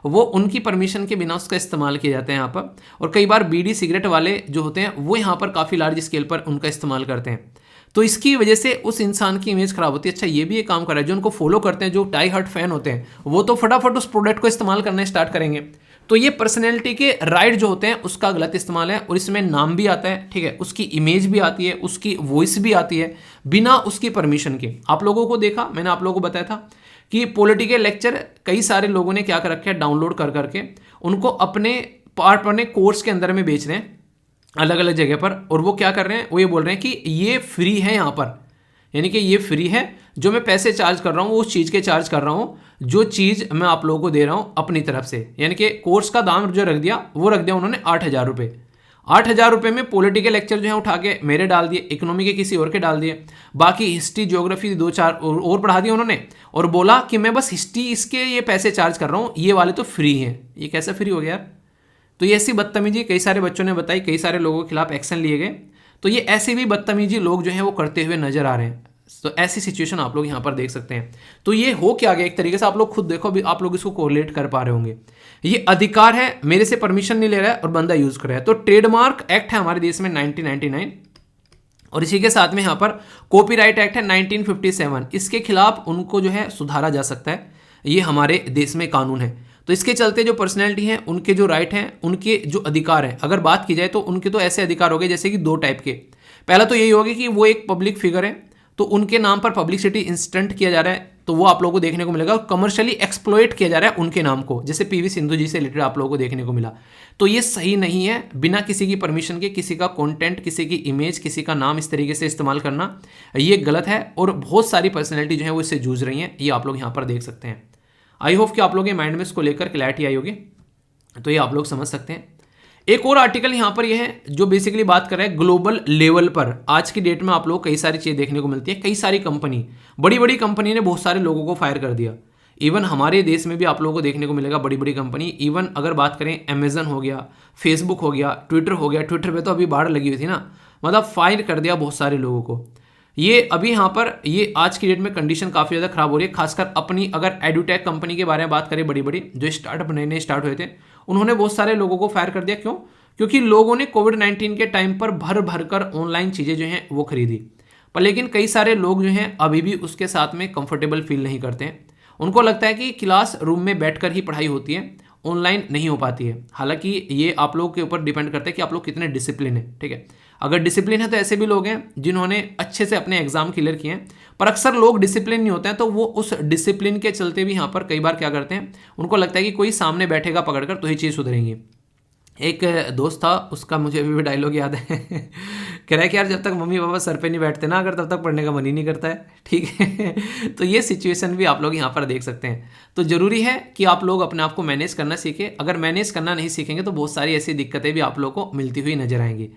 वो उनकी परमिशन के बिना उसका इस्तेमाल किए जाते हैं यहाँ पर। और कई बार बीड़ी सिगरेट वाले जो होते हैं वो यहाँ पर काफ़ी लार्ज स्केल पर उनका इस्तेमाल करते हैं। तो इसकी वजह से उस इंसान की इमेज खराब होती है। अच्छा ये भी एक काम कर रहा है, जो उनको फॉलो करते हैं, जो डाई हार्ट फैन होते हैं, वो तो फटाफट उस प्रोडक्ट को इस्तेमाल करना स्टार्ट करेंगे। तो ये पर्सनैलिटी के राइट जो होते हैं उसका गलत इस्तेमाल है, और इसमें नाम भी आता है, ठीक है, उसकी इमेज भी आती है, उसकी वॉइस भी आती है बिना उसकी परमिशन के। आप लोगों को देखा, मैंने आप लोगों को बताया था कि पॉलिटिकल लेक्चर कई सारे लोगों ने क्या कर रखे हैं, डाउनलोड कर करके उनको अपने पार्ट अपने कोर्स के अंदर में बेच रहे हैं अलग अलग जगह पर। और वो क्या कर रहे हैं, वो ये बोल रहे हैं कि ये फ्री है यहाँ पर, यानी कि ये फ्री है, जो मैं पैसे चार्ज कर रहा हूँ उस चीज़ के चार्ज कर रहा हूँ, जो चीज़ मैं आप लोगों को दे रहा हूँ अपनी तरफ से। यानी कि कोर्स का दाम जो रख दिया वो रख दिया उन्होंने 8,000 रुपये। 8,000 रुपये में पॉलिटिकल लेक्चर जो है उठा के मेरे डाल दिए, इकोनॉमी के किसी और के डाल दिए, बाकी हिस्ट्री ज्योग्राफी 2-4 और पढ़ा दिए उन्होंने, और बोला कि मैं बस हिस्ट्री इसके ये पैसे चार्ज कर रहा हूँ, ये वाले तो फ्री हैं। ये कैसा फ्री हो गया यार। तो ये ऐसी बदतमीजी कई सारे बच्चों ने बताई, कई सारे लोगों के खिलाफ एक्शन लिए गए। तो ये ऐसे भी बदतमीजी लोग जो हैं वो करते हुए नजर आ रहे हैं। तो ऐसी सिचुएशन आप लोग यहाँ पर देख सकते हैं। तो ये हो क्या गया, एक तरीके से आप लोग खुद देखो, अभी आप लोग इसको कोरिलेट कर पा रहे होंगे। ये अधिकार है, मेरे से परमिशन नहीं ले रहा है और बंदा यूज कर रहा है। तो ट्रेडमार्क एक्ट है हमारे देश में 1999, और इसी के साथ में यहाँ पर कॉपीराइट एक्ट है 1957। इसके खिलाफ उनको जो है सुधारा जा सकता है, ये हमारे देश में कानून है। तो इसके चलते जो पर्सनैलिटी हैं उनके जो राइट हैं, उनके जो अधिकार हैं, अगर बात की जाए तो उनके तो ऐसे अधिकार हो गए जैसे कि 2 टाइप के। पहला तो यही होगा कि वो एक पब्लिक फिगर है, तो उनके नाम पर पब्लिसिटी इंस्टेंट किया जा रहा है, तो वो आप लोगों को देखने को मिलेगा। कमर्शियली एक्सप्लॉइट किया जा रहा है उनके नाम को, जैसे पीवी सिंधु जी से रिलेटेड आप लोगों को देखने को मिला। तो ये सही नहीं है, बिना किसी की परमिशन के किसी का कंटेंट, किसी की इमेज, किसी का नाम इस तरीके से इस्तेमाल करना ये गलत है। और बहुत सारी पर्सनैलिटी जो है वो इससे जूझ रही हैं, ये आप लोग यहाँ पर देख सकते हैं। आई होप कि आप लोगों के माइंड में इसको लेकर क्लैरिटी आई होगी, तो ये आप लोग समझ सकते हैं। एक और आर्टिकल यहाँ पर यह है जो बेसिकली बात कर रहा है ग्लोबल लेवल पर। आज की डेट में आप लोग कई सारी चीज़ें देखने को मिलती है, कई सारी कंपनी, बड़ी बड़ी कंपनी ने बहुत सारे लोगों को फायर कर दिया। इवन हमारे देश में भी आप लोगों को देखने को मिलेगा बड़ी बड़ी कंपनी। इवन अगर बात करें अमेजन हो गया, फेसबुक हो गया, ट्विटर हो गया, ट्विटर पे तो अभी बाढ़ लगी हुई थी ना, मतलब फायर कर दिया बहुत सारे लोगों को। ये अभी यहाँ पर ये आज की डेट में कंडीशन काफ़ी ज़्यादा खराब हो रही है, खासकर अपनी अगर एडुटेक कंपनी के बारे में बात करें, बड़ी बड़ी जो स्टार्टअप नए नए स्टार्ट हुए थे, उन्होंने बहुत सारे लोगों को फायर कर दिया। क्यों? क्योंकि लोगों ने कोविड-19 के टाइम पर भर भर कर ऑनलाइन चीज़ें जो हैं वो खरीदी, पर लेकिन कई सारे लोग जो हैं अभी भी उसके साथ में कंफर्टेबल फील नहीं करते हैं। उनको लगता है कि क्लास रूम में बैठकर ही पढ़ाई होती है, ऑनलाइन नहीं हो पाती है। हालांकि ये आप लोग के ऊपर डिपेंड करता है कि आप लोग कितने डिसिप्लिन है, ठीक है। अगर डिसिप्लिन है तो ऐसे भी लोग हैं जिन्होंने अच्छे से अपने एग्जाम क्लियर किए हैं, पर अक्सर लोग डिसिप्लिन नहीं होते हैं, तो वो उस डिसिप्लिन के चलते भी यहाँ पर कई बार क्या करते हैं, उनको लगता है कि कोई सामने बैठेगा पकड़कर तो ही चीज़ सुधरेंगी। एक दोस्त था, उसका मुझे अभी भी डायलॉग याद है कह रहा है कि यार जब तक मम्मी पापा सर पे नहीं बैठते ना, अगर तब तक पढ़ने का मन ही नहीं करता है, ठीक है तो ये सिचुएशन भी आप लोग यहाँ पर देख सकते हैं। तो ज़रूरी है कि आप लोग अपने आप को मैनेज करना सीखें। अगर मैनेज करना नहीं सीखेंगे तो बहुत सारी ऐसी दिक्कतें भी आप लोगों को मिलती हुई नजर आएंगी।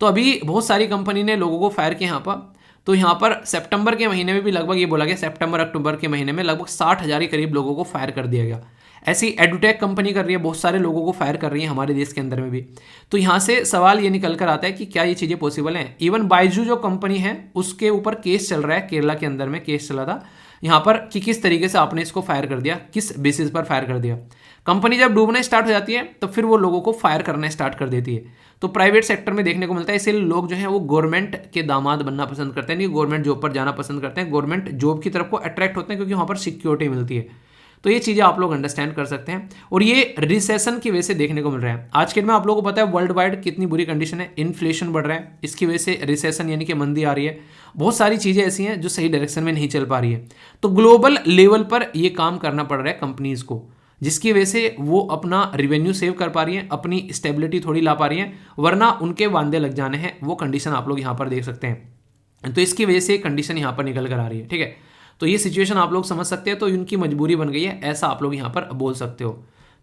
तो अभी बहुत सारी कंपनी ने लोगों को फायर किया यहाँ पर। तो यहाँ पर सितंबर के महीने में भी लगभग ये बोला गया, सितंबर अक्टूबर के महीने में लगभग 60,000 के करीब लोगों को फायर कर दिया गया। ऐसी एडुटेक कंपनी कर रही है, बहुत सारे लोगों को फायर कर रही है हमारे देश के अंदर में भी। तो यहाँ से सवाल ये निकल कर आता है कि क्या ये चीज़ें पॉसिबल हैं। इवन बाइजू जो कंपनी है उसके ऊपर केस चल रहा है, केरला के अंदर में केस चला था यहाँ पर कि किस तरीके से आपने इसको फायर कर दिया, किस बेसिस पर फायर कर दिया। कंपनी जब डूबने स्टार्ट हो जाती है तो फिर वो लोगों को फायर करना स्टार्ट कर देती है। तो प्राइवेट सेक्टर में देखने को मिलता है, इसलिए लोग जो है वो गवर्नमेंट के दामाद बनना पसंद करते हैं, नहीं गवर्नमेंट जॉब पर जाना पसंद करते हैं, गवर्नमेंट जॉब की तरफ को अट्रैक्ट होते हैं क्योंकि वहाँ पर सिक्योरिटी मिलती है। तो ये चीज़ें आप लोग अंडरस्टैंड कर सकते हैं। और ये रिसेशन की वजह से देखने को मिल रहा है। आज के दिन में आप लोगों को पता है वर्ल्ड वाइड कितनी बुरी कंडीशन है, इन्फ्लेशन बढ़ रहा है, इसकी वजह से रिसेशन यानी कि मंदी आ रही है। बहुत सारी चीज़ें ऐसी हैं जो सही डायरेक्शन में नहीं चल पा रही है। तो ग्लोबल लेवल पर ये काम करना पड़ रहा है कंपनीज को, जिसकी वजह से वो अपना रिवेन्यू सेव कर पा रही हैं, अपनी स्टेबिलिटी थोड़ी ला पा रही हैं, वरना उनके वांदे लग जाने हैं। वो कंडीशन आप लोग यहाँ पर देख सकते हैं। तो इसकी वजह से कंडीशन यहाँ पर निकल कर आ रही है। ठीक है, तो ये सिचुएशन आप लोग समझ सकते हैं। तो इनकी मजबूरी बन गई है, ऐसा आप लोग यहाँ पर बोल सकते हो।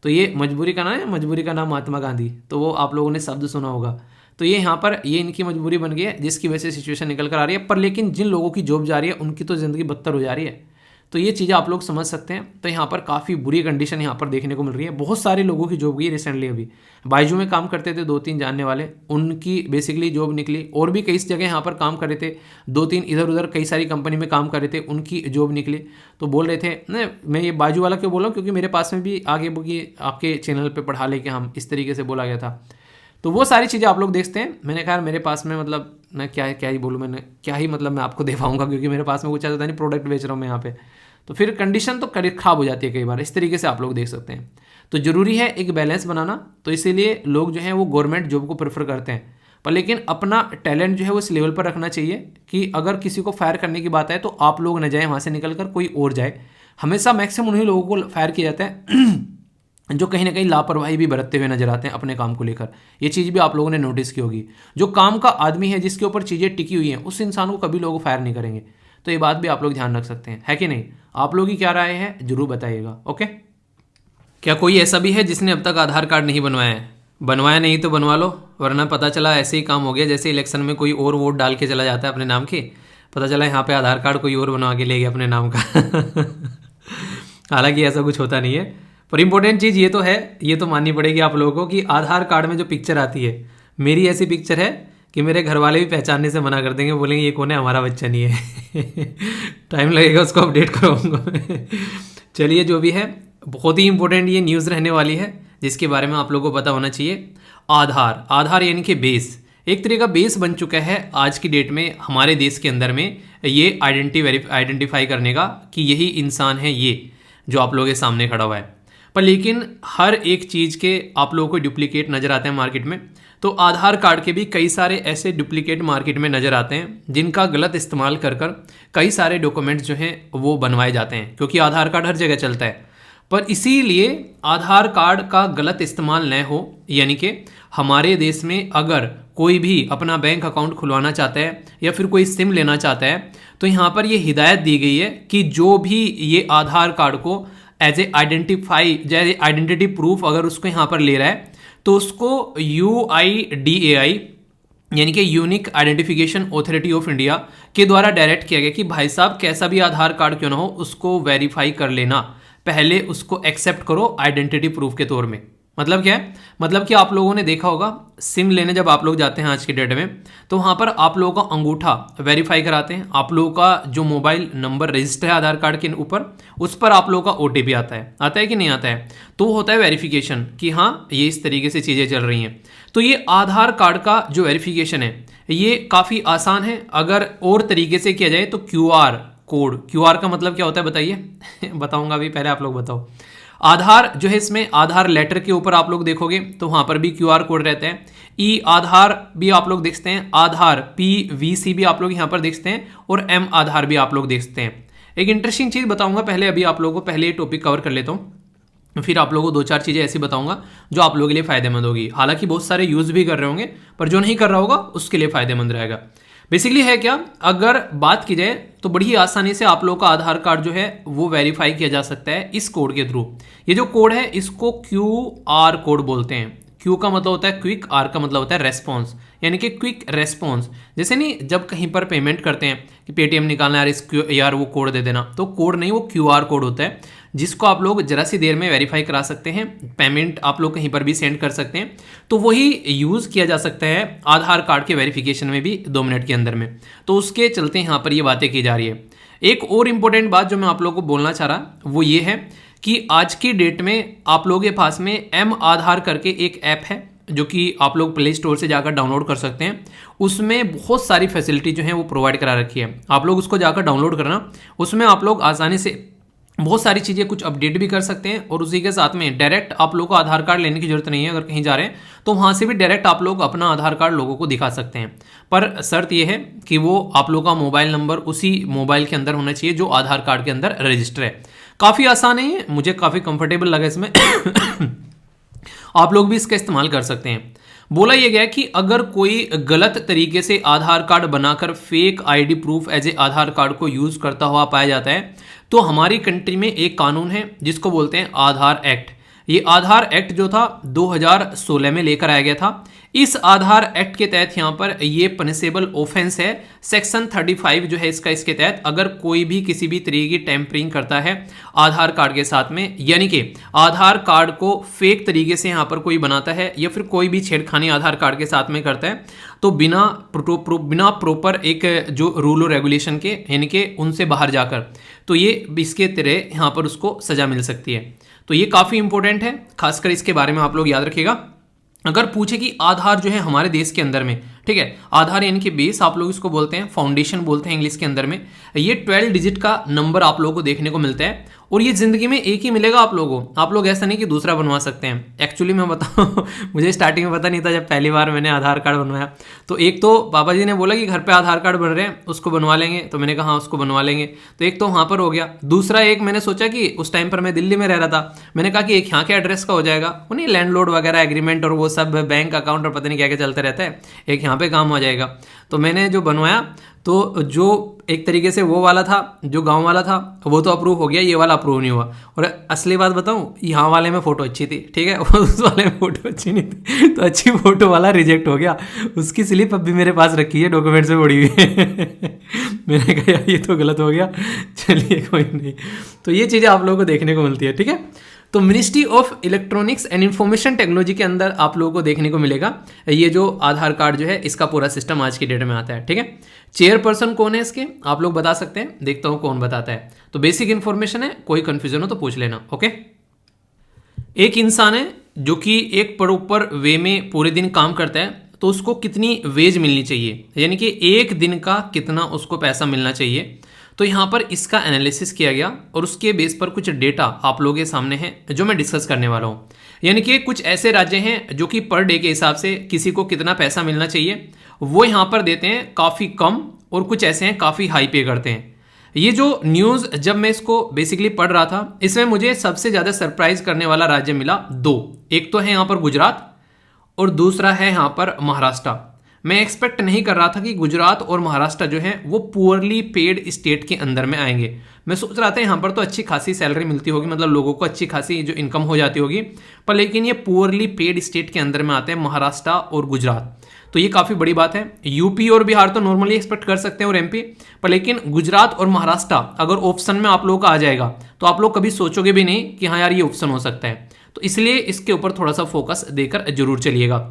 तो ये मजबूरी का नाम है, मजबूरी का नाम महात्मा गांधी, तो वो आप लोगों ने शब्द सुना होगा। तो ये यहाँ पर ये इनकी मजबूरी बन गई है, जिसकी वजह से सिचुएशन निकल कर आ रही है। पर लेकिन जिन लोगों की जॉब जा रही है उनकी तो ज़िंदगी बदतर हो जा रही है। तो ये चीज़ें आप लोग समझ सकते हैं। तो यहाँ पर काफ़ी बुरी कंडीशन यहाँ पर देखने को मिल रही है। बहुत सारे लोगों की जॉब गई रिसेंटली। अभी बाइजू में काम करते थे 2-3 जानने वाले, उनकी बेसिकली जॉब निकली। और भी कई जगह यहाँ पर काम कर रहे थे, 2-3 इधर उधर कई सारी कंपनी में काम कर रहे थे, उनकी जॉब निकली। तो बोल रहे थे न, मैं ये बाजू वाला क्यों बोल रहा हूँ, क्योंकि मेरे पास में भी आगे बुकी आपके चैनल पर पढ़ा लेके हम इस तरीके से बोला गया था। तो वो सारी चीज़ें आप लोग देखते हैं। मैंने कहा मेरे पास में मतलब मैं क्या ही बोलूँ, मैंने क्या ही मतलब मैं आपको दे पाऊँगा, क्योंकि मेरे पास में कुछ ऐसा नहीं, प्रोडक्ट बेच रहा हूँ मैं यहाँ पे। तो फिर कंडीशन तो खराब हो जाती है कई बार। इस तरीके से आप लोग देख सकते हैं। तो ज़रूरी है एक बैलेंस बनाना। तो इसीलिए लोग जो हैं वो गवर्नमेंट जॉब को प्रेफर करते हैं, पर लेकिन अपना टैलेंट जो है वो इस लेवल पर रखना चाहिए कि अगर किसी को फायर करने की बात है तो आप लोग न जाएँ वहाँ से निकल कर कोई और जाए। हमेशा मैक्सिमम उन्हीं लोगों को फायर किया जाता है जो कहीं ना कहीं लापरवाही भी बरतते हुए नजर आते हैं अपने काम को लेकर। ये चीज़ भी आप लोगों ने नोटिस की होगी। जो काम का आदमी है, जिसके ऊपर चीज़ें टिकी हुई हैं, उस इंसान को कभी लोग फायर नहीं करेंगे। तो ये बात भी आप लोग ध्यान रख सकते हैं, है कि नहीं। आप लोग की क्या राय है जरूर बताइएगा। ओके, क्या कोई ऐसा भी है जिसने अब तक आधार कार्ड नहीं बनवाया है? बनवाया नहीं तो बनवा लो, वरना पता चला ऐसे ही काम हो गया जैसे इलेक्शन में कोई और वोट डाल के चला जाता है अपने नाम के, पता चला यहाँ पे आधार कार्ड कोई और बनवा के ले गया अपने नाम का। हालांकि ऐसा कुछ होता नहीं है। पर इंपॉर्टेंट चीज़ ये तो है, ये तो माननी पड़ेगी आप लोगों को कि आधार कार्ड में जो पिक्चर आती है, मेरी ऐसी पिक्चर है कि मेरे घर वाले भी पहचानने से मना कर देंगे, बोलेंगे ये कौन है, हमारा बच्चा नहीं है। टाइम लगेगा उसको अपडेट कराऊंगा। चलिए, जो भी है, बहुत ही इंपॉर्टेंट ये न्यूज़ रहने वाली है जिसके बारे में आप लोगों को पता होना चाहिए। आधार यानी कि बेस, एक तरह का बेस बन चुका है आज की डेट में हमारे देश के अंदर में, ये आइडेंटिफाई करने का कि यही इंसान है ये जो आप लोगों के सामने खड़ा हुआ है। पर लेकिन हर एक चीज़ के आप लोगों को डुप्लीकेट नज़र आते हैं मार्केट में। तो आधार कार्ड के भी कई सारे ऐसे डुप्लीकेट मार्केट में नज़र आते हैं जिनका गलत इस्तेमाल कर कई सारे डॉक्यूमेंट्स जो हैं वो बनवाए जाते हैं, क्योंकि आधार कार्ड हर जगह चलता है। पर इसीलिए आधार कार्ड का गलत इस्तेमाल न हो, यानी कि हमारे देश में अगर कोई भी अपना बैंक अकाउंट खुलवाना चाहता है या फिर कोई सिम लेना चाहता है, तो यहाँ पर ये हिदायत दी गई है कि जो भी ये आधार कार्ड को एज ए आइडेंटिटी प्रूफ अगर उसको यहाँ पर ले रहा है, तो उसको UIDAI यानी कि unique identification authority of India के द्वारा डायरेक्ट किया गया कि भाई साहब कैसा भी आधार कार्ड क्यों ना हो, उसको वेरीफाई कर लेना, पहले उसको एक्सेप्ट करो आइडेंटिटी प्रूफ के तौर में। मतलब क्या है, मतलब कि आप लोगों ने देखा होगा सिम लेने जब आप लोग जाते हैं आज के डेट में, तो वहाँ पर आप लोगों का अंगूठा वेरीफाई कराते हैं, आप लोगों का जो मोबाइल नंबर रजिस्टर है आधार कार्ड के ऊपर, उस पर आप लोगों का OTP आता है कि नहीं आता है, तो होता है वेरिफिकेशन कि हाँ ये इस तरीके से चीज़ें चल रही हैं। तो ये आधार कार्ड का जो वेरिफिकेशन है ये काफ़ी आसान है। अगर और तरीके से किया जाए तो QR कोड, QR का मतलब क्या होता है बताइए। बताऊंगा अभी, पहले आप लोग बताओ। आधार जो है, इसमें आधार लेटर के ऊपर आप लोग देखोगे तो वहां पर भी QR कोड रहता है। आधार भी आप लोग देखते हैं, आधार PVC भी आप लोग यहाँ पर देखते हैं, और M आधार भी आप लोग देखते हैं। एक इंटरेस्टिंग चीज़ बताऊंगा पहले, अभी आप लोगों को पहले ये टॉपिक कवर कर लेता हूँ, फिर आप लोगों को 2-4 चीज़ें ऐसी बताऊंगा जो आप लोगों के लिए फायदेमंद होगी। हालांकि बहुत सारे यूज़ भी कर रहे होंगे, पर जो नहीं कर रहा होगा उसके लिए फायदेमंद रहेगा। बेसिकली है क्या, अगर बात की जाए तो बड़ी आसानी से आप लोगों का आधार कार्ड जो है वो वेरीफाई किया जा सकता है इस कोड के थ्रू। ये जो कोड है इसको QR कोड बोलते हैं। क्यू का मतलब होता है क्विक, आर का मतलब होता है रेस्पॉन्स, यानी कि क्विक रेस्पॉन्स। जैसे नहीं जब कहीं पर पेमेंट करते हैं कि पेटीएम निकालना यार, इस यार वो कोड दे देना, तो कोड नहीं, वो क्यूआर कोड होता है जिसको आप लोग जरा सी देर में वेरीफाई करा सकते हैं, पेमेंट आप लोग कहीं पर भी सेंड कर सकते हैं। तो वही यूज़ किया जा सकता है आधार कार्ड के वेरिफिकेशन में भी 2 मिनट के अंदर में। तो उसके चलते यहाँ पर ये बातें की जा रही है। एक और इम्पोर्टेंट बात जो मैं आप लोगों को बोलना चाह रहा वो ये है कि आज की डेट में आप लोगों के पास में एम आधार करके एक ऐप है जो कि आप लोग प्ले स्टोर से जाकर डाउनलोड कर सकते हैं। उसमें बहुत सारी फैसिलिटी जो है वो प्रोवाइड करा रखी है, आप लोग उसको जाकर डाउनलोड करना। उसमें आप लोग आसानी से बहुत सारी चीज़ें कुछ अपडेट भी कर सकते हैं, और उसी के साथ में डायरेक्ट आप लोगों को आधार कार्ड लेने की जरूरत नहीं है। अगर कहीं जा रहे हैं तो वहाँ से भी डायरेक्ट आप लोग अपना आधार कार्ड लोगों को दिखा सकते हैं, पर शर्त यह है कि वो आप लोगों का मोबाइल नंबर उसी मोबाइल के अंदर होना चाहिए जो आधार कार्ड के अंदर रजिस्टर है। काफ़ी आसान है, मुझे काफ़ी कंफर्टेबल लगा इसमें। आप लोग भी इसका इस्तेमाल कर सकते हैं। बोला यह गया कि अगर कोई गलत तरीके से आधार कार्ड बनाकर fake ID proof as a Aadhaar card को यूज करता हुआ पाया जाता है तो हमारी कंट्री में एक कानून है जिसको बोलते हैं आधार एक्ट। ये आधार एक्ट जो था 2016 में लेकर आया गया था। इस आधार एक्ट के तहत यहाँ पर ये पनिशेबल ऑफेंस है। सेक्शन 35 जो है इसका, इसके तहत अगर कोई भी किसी भी तरीके की टेम्परिंग करता है आधार कार्ड के साथ में, यानी कि आधार कार्ड को फेक तरीके से यहाँ पर कोई बनाता है या फिर कोई भी छेड़खानी आधार कार्ड के साथ में करता है, तो बिना प्रॉपर एक जो रूल और रेगुलेशन के, यानी कि उनसे बाहर जाकर, तो ये इसके तरह यहाँ पर उसको सजा मिल सकती है। तो ये काफ़ी इंपॉर्टेंट है, खासकर इसके बारे में आप लोग याद रखिएगा। अगर पूछे कि आधार जो है हमारे देश के अंदर में, ठीक है, आधार यानी कि बेस आप लोग इसको बोलते हैं, फाउंडेशन बोलते हैं इंग्लिश के अंदर में, ये 12 डिजिट का नंबर आप लोगों को देखने को मिलता है, और ये जिंदगी में एक ही मिलेगा आप लोगों को। आप लोग ऐसा नहीं कि दूसरा बनवा सकते हैं। एक्चुअली मैं बताऊं, मुझे स्टार्टिंग में पता नहीं था, जब पहली बार मैंने आधार कार्ड बनवाया तो एक तो पापा जी ने बोला कि घर पे आधार कार्ड बन रहे हैं उसको बनवा लेंगे, तो मैंने कहा हाँ उसको बनवा लेंगे, तो एक तो वहाँ पर हो गया। दूसरा एक मैंने सोचा कि उस टाइम पर मैं दिल्ली में रह रहा था, मैंने कहा कि एक यहाँ के एड्रेस का हो जाएगा, वो नहीं लैंडलॉर्ड वगैरह एग्रीमेंट और वो सब बैंक अकाउंट और पता नहीं क्या क्या चलते रहता है, एक यहाँ पे काम हो जाएगा। तो मैंने जो बनवाया तो जो एक तरीके से वो वाला था, जो गांव वाला था, वो तो अप्रूव हो गया, ये वाला अप्रूव नहीं हुआ। और असली बात बताऊं, यहाँ वाले में फ़ोटो अच्छी थी, ठीक है, उस वाले में फ़ोटो अच्छी नहीं थी, तो अच्छी फ़ोटो वाला रिजेक्ट हो गया। उसकी स्लिप अब भी मेरे पास रखी है, डॉक्यूमेंट्स में पड़ी हुई है। मैंने कहा यार ये तो गलत हो गया, चलिए कोई नहीं। तो ये चीज़ें आप लोगों को देखने को मिलती है, ठीक है। तो ministry of electronics and information technology के अंदर आप लोगों को देखने को मिलेगा ये जो आधार कार्ड जो है इसका पूरा सिस्टम आज की डेट में आता है, ठीक है। चेयरपर्सन कौन है इसके, आप लोग बता सकते हैं, देखता हूं कौन बताता है। तो बेसिक इन्फॉर्मेशन है, कोई कंफ्यूजन हो तो पूछ लेना, ओके। एक इंसान है जो कि एक प्रॉपर वे में पूरे दिन काम करता है, तो उसको कितनी वेज मिलनी चाहिए, यानी कि एक दिन का कितना उसको पैसा मिलना चाहिए। तो यहाँ पर इसका एनालिसिस किया गया और उसके बेस पर कुछ डेटा आप लोगों के सामने है जो मैं डिस्कस करने वाला हूँ। यानी कि कुछ ऐसे राज्य हैं जो कि पर डे के हिसाब से किसी को कितना पैसा मिलना चाहिए वो यहाँ पर देते हैं काफ़ी कम, और कुछ ऐसे हैं काफ़ी हाई पे करते हैं। ये जो न्यूज़ जब मैं इसको बेसिकली पढ़ रहा था, इसमें मुझे सबसे ज़्यादा सरप्राइज करने वाला राज्य मिला दो। एक तो है यहाँ पर गुजरात और दूसरा है यहाँ पर महाराष्ट्र। मैं एक्सपेक्ट नहीं कर रहा था कि गुजरात और महाराष्ट्र जो है वो पुअरली पेड स्टेट के अंदर में आएंगे। मैं सोच रहा था यहाँ पर तो अच्छी खासी सैलरी मिलती होगी, मतलब लोगों को अच्छी खासी जो इनकम हो जाती होगी, पर लेकिन ये पुअरली पेड स्टेट के अंदर में आते हैं महाराष्ट्र और गुजरात। तो ये काफ़ी बड़ी बात है। यूपी और बिहार तो नॉर्मली एक्सपेक्ट कर सकते हैं और एमपी, पर लेकिन गुजरात और महाराष्ट्र अगर ऑप्शन में आप लोगों का आ जाएगा तो आप लोग कभी सोचोगे भी नहीं कि हाँ यार ये ऑप्शन हो सकता है। तो इसलिए इसके ऊपर थोड़ा सा फोकस देकर जरूर चलिएगा।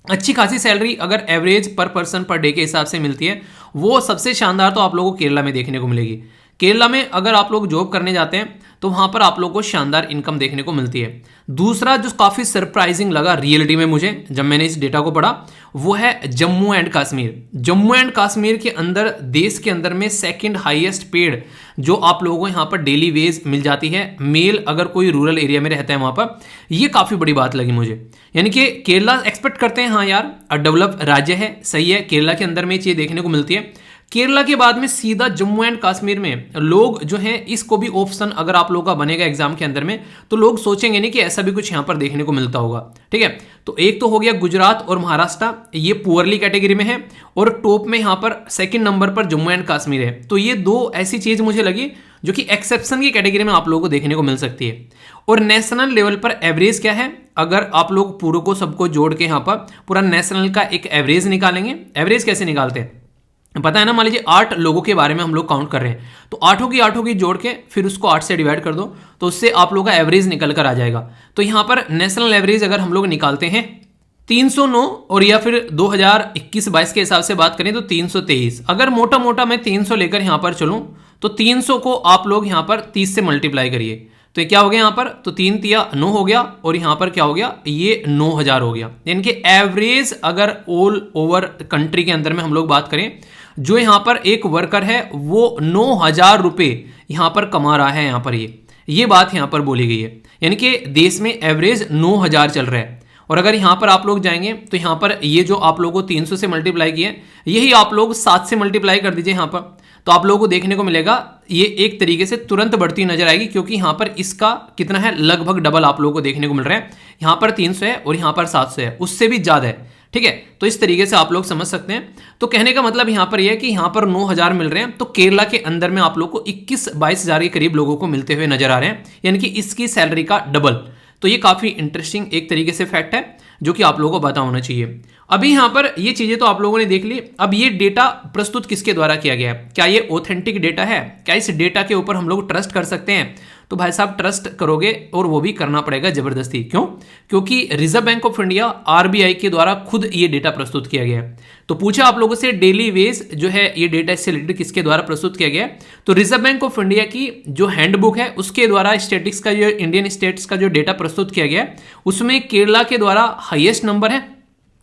अच्छी खासी सैलरी अगर एवरेज पर पर्सन पर डे के हिसाब से मिलती है, वो सबसे शानदार तो आप लोगों को केरला में देखने को मिलेगी। केरला में अगर आप लोग जॉब करने जाते हैं तो वहां पर आप लोगों को शानदार इनकम देखने को मिलती है। दूसरा जो काफ़ी सरप्राइजिंग लगा रियलिटी में मुझे जब मैंने इस डेटा को पढ़ा, वो है जम्मू एंड कश्मीर। जम्मू एंड कश्मीर के अंदर देश के अंदर में सेकंड हाईएस्ट पेड जो आप लोगों को यहाँ पर डेली वेज मिल जाती है, मेल अगर कोई रूरल एरिया में रहता है वहाँ पर। ये काफ़ी बड़ी बात लगी मुझे। यानी कि केरला एक्सपेक्ट करते हैं हाँ यार डेवलप राज्य है, सही है, केरला के अंदर में ये चीज़ देखने को मिलती है। केरला के बाद में सीधा जम्मू एंड कश्मीर में लोग जो हैं, इसको भी ऑप्शन अगर आप लोगों का बनेगा एग्जाम के अंदर में तो लोग सोचेंगे नहीं कि ऐसा भी कुछ यहाँ पर देखने को मिलता होगा, ठीक है। तो एक तो हो गया गुजरात और महाराष्ट्र, ये पुअरली कैटेगरी में है, और टॉप में यहाँ पर सेकंड नंबर पर जम्मू एंड कश्मीर है। तो ये दो ऐसी चीज मुझे लगी जो कि एक्सेप्शन की कैटेगरी में आप लोगों को देखने को मिल सकती है। और नेशनल लेवल पर एवरेज क्या है, अगर आप लोग पूरे को सबको जोड़ के यहाँ पर पूरा नेशनल का एक एवरेज निकालेंगे। एवरेज कैसे निकालते हैं पता है ना, मान लीजिए 8 लोगों के बारे में हम लोग काउंट कर रहे हैं, तो आठों की जोड़ के फिर उसको 8 से डिवाइड कर दो, तो उससे आप लोगों का एवरेज निकल कर आ जाएगा। तो यहाँ पर नेशनल एवरेज अगर हम लोग निकालते हैं 309, और या फिर 2021-22 के हिसाब से बात करें तो 323। अगर मोटा मोटा मैं 300 लेकर यहाँ पर चलूँ तो 300 को आप लोग यहाँ पर 30 से मल्टीप्लाई करिए, तो ये क्या हो गया यहाँ पर, तो 3 तिया 9 हो गया, और यहाँ पर क्या हो गया, ये 9000 हो गया। यानी कि एवरेज अगर ऑल ओवर कंट्री के अंदर में हम लोग बात करें, जो यहाँ पर एक वर्कर है वो 9000 रुपये यहाँ पर कमा रहा है। यहाँ पर ये बात यहाँ पर बोली गई है, यानी कि देश में एवरेज 9000 चल रहा है। और अगर यहाँ पर आप लोग जाएंगे तो यहाँ पर ये जो आप लोगों को 300 से मल्टीप्लाई किए, यही आप लोग 7 से मल्टीप्लाई कर दीजिए यहाँ पर, तो आप लोगों को देखने को मिलेगा ये एक तरीके से तुरंत बढ़ती नजर आएगी, क्योंकि यहाँ पर इसका कितना है, लगभग डबल आप लोगों को देखने को मिल रहा है। यहाँ पर 300 है और यहाँ पर 700 है, उससे भी ज्यादा है। ठीक है, तो इस तरीके से आप लोग समझ सकते हैं। तो कहने का मतलब यहाँ पर यह है कि यहाँ पर 9000 मिल रहे हैं, तो केरला के अंदर में आप लोग को 21-22 हजार के करीब लोगों को मिलते हुए नजर आ रहे हैं, यानी कि इसकी सैलरी का डबल। तो ये काफी इंटरेस्टिंग एक तरीके से फैक्ट है जो कि आप लोगों को पता होना चाहिए। अभी यहाँ पर ये चीजें तो आप लोगों ने देख ली। अब ये डेटा प्रस्तुत किसके द्वारा किया गया है, क्या ये ऑथेंटिक डेटा है, क्या इस डेटा के ऊपर हम लोग ट्रस्ट कर सकते हैं? तो भाई साहब ट्रस्ट करोगे, और वो भी करना पड़ेगा जबरदस्ती। क्यों? क्योंकि reserve bank of India RBI के द्वारा खुद ये डेटा प्रस्तुत किया गया है। तो पूछा आप लोगों से डेली वेज जो है ये डेटा इससे रिलेटेड किसके द्वारा प्रस्तुत किया गया है, तो रिजर्व बैंक ऑफ इंडिया की जो हैंडबुक है उसके द्वारा स्टेटिक्स का जो इंडियन स्टेट्स का जो डेटा प्रस्तुत किया गया है, उसमें केरला के द्वारा हाईएस्ट नंबर है,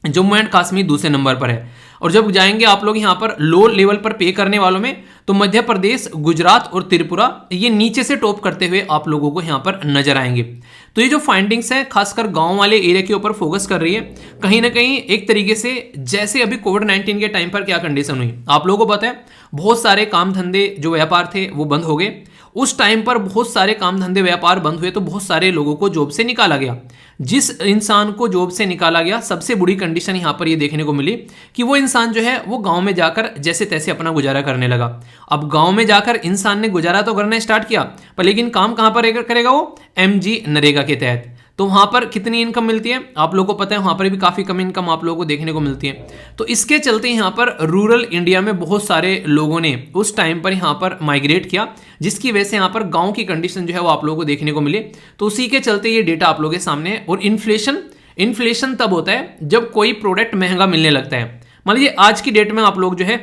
जम्मू एंड कश्मीर दूसरे नंबर पर है। और जब जाएंगे आप लोग यहाँ पर लो लेवल पर पे करने वालों में, तो मध्य प्रदेश, गुजरात और त्रिपुरा ये नीचे से टॉप करते हुए आप लोगों को यहाँ पर नजर आएंगे। तो ये जो फाइंडिंग्स है खासकर गांव वाले एरिया के ऊपर फोकस कर रही है। कहीं ना कहीं एक तरीके से जैसे अभी कोविड-19 के टाइम पर क्या कंडीशन हुई आप लोगों को पता है, बहुत सारे काम धंधे जो व्यापार थे वो बंद हो गए। उस टाइम पर बहुत सारे काम धंधे व्यापार बंद हुए, तो बहुत सारे लोगों को जॉब से निकाला गया। जिस इंसान को जॉब से निकाला गया, सबसे बुरी कंडीशन यहाँ पर ये देखने को मिली कि वो इंसान जो है वो गांव में जाकर जैसे तैसे अपना गुजारा करने लगा। अब गांव में जाकर इंसान ने गुजारा तो करना स्टार्ट किया, पर लेकिन काम कहां पर करेगा वो, एमजी नरेगा के तहत। तो वहां पर कितनी इनकम मिलती है आप लोगों को पता है, वहां पर भी काफी कम इनकम आप लोगों को देखने को मिलती है। तो इसके चलते यहाँ पर रूरल इंडिया में बहुत सारे लोगों ने उस टाइम पर यहाँ पर माइग्रेट किया, जिसकी वजह से यहाँ पर गांव की कंडीशन जो है वो आप लोगों को देखने को मिली। तो उसी के चलते ये डेटा आप लोगों के सामने है। और इन्फ्लेशन तब होता है जब कोई प्रोडक्ट महंगा मिलने लगता है। मान लीजिए आज की डेट में आप लोग जो है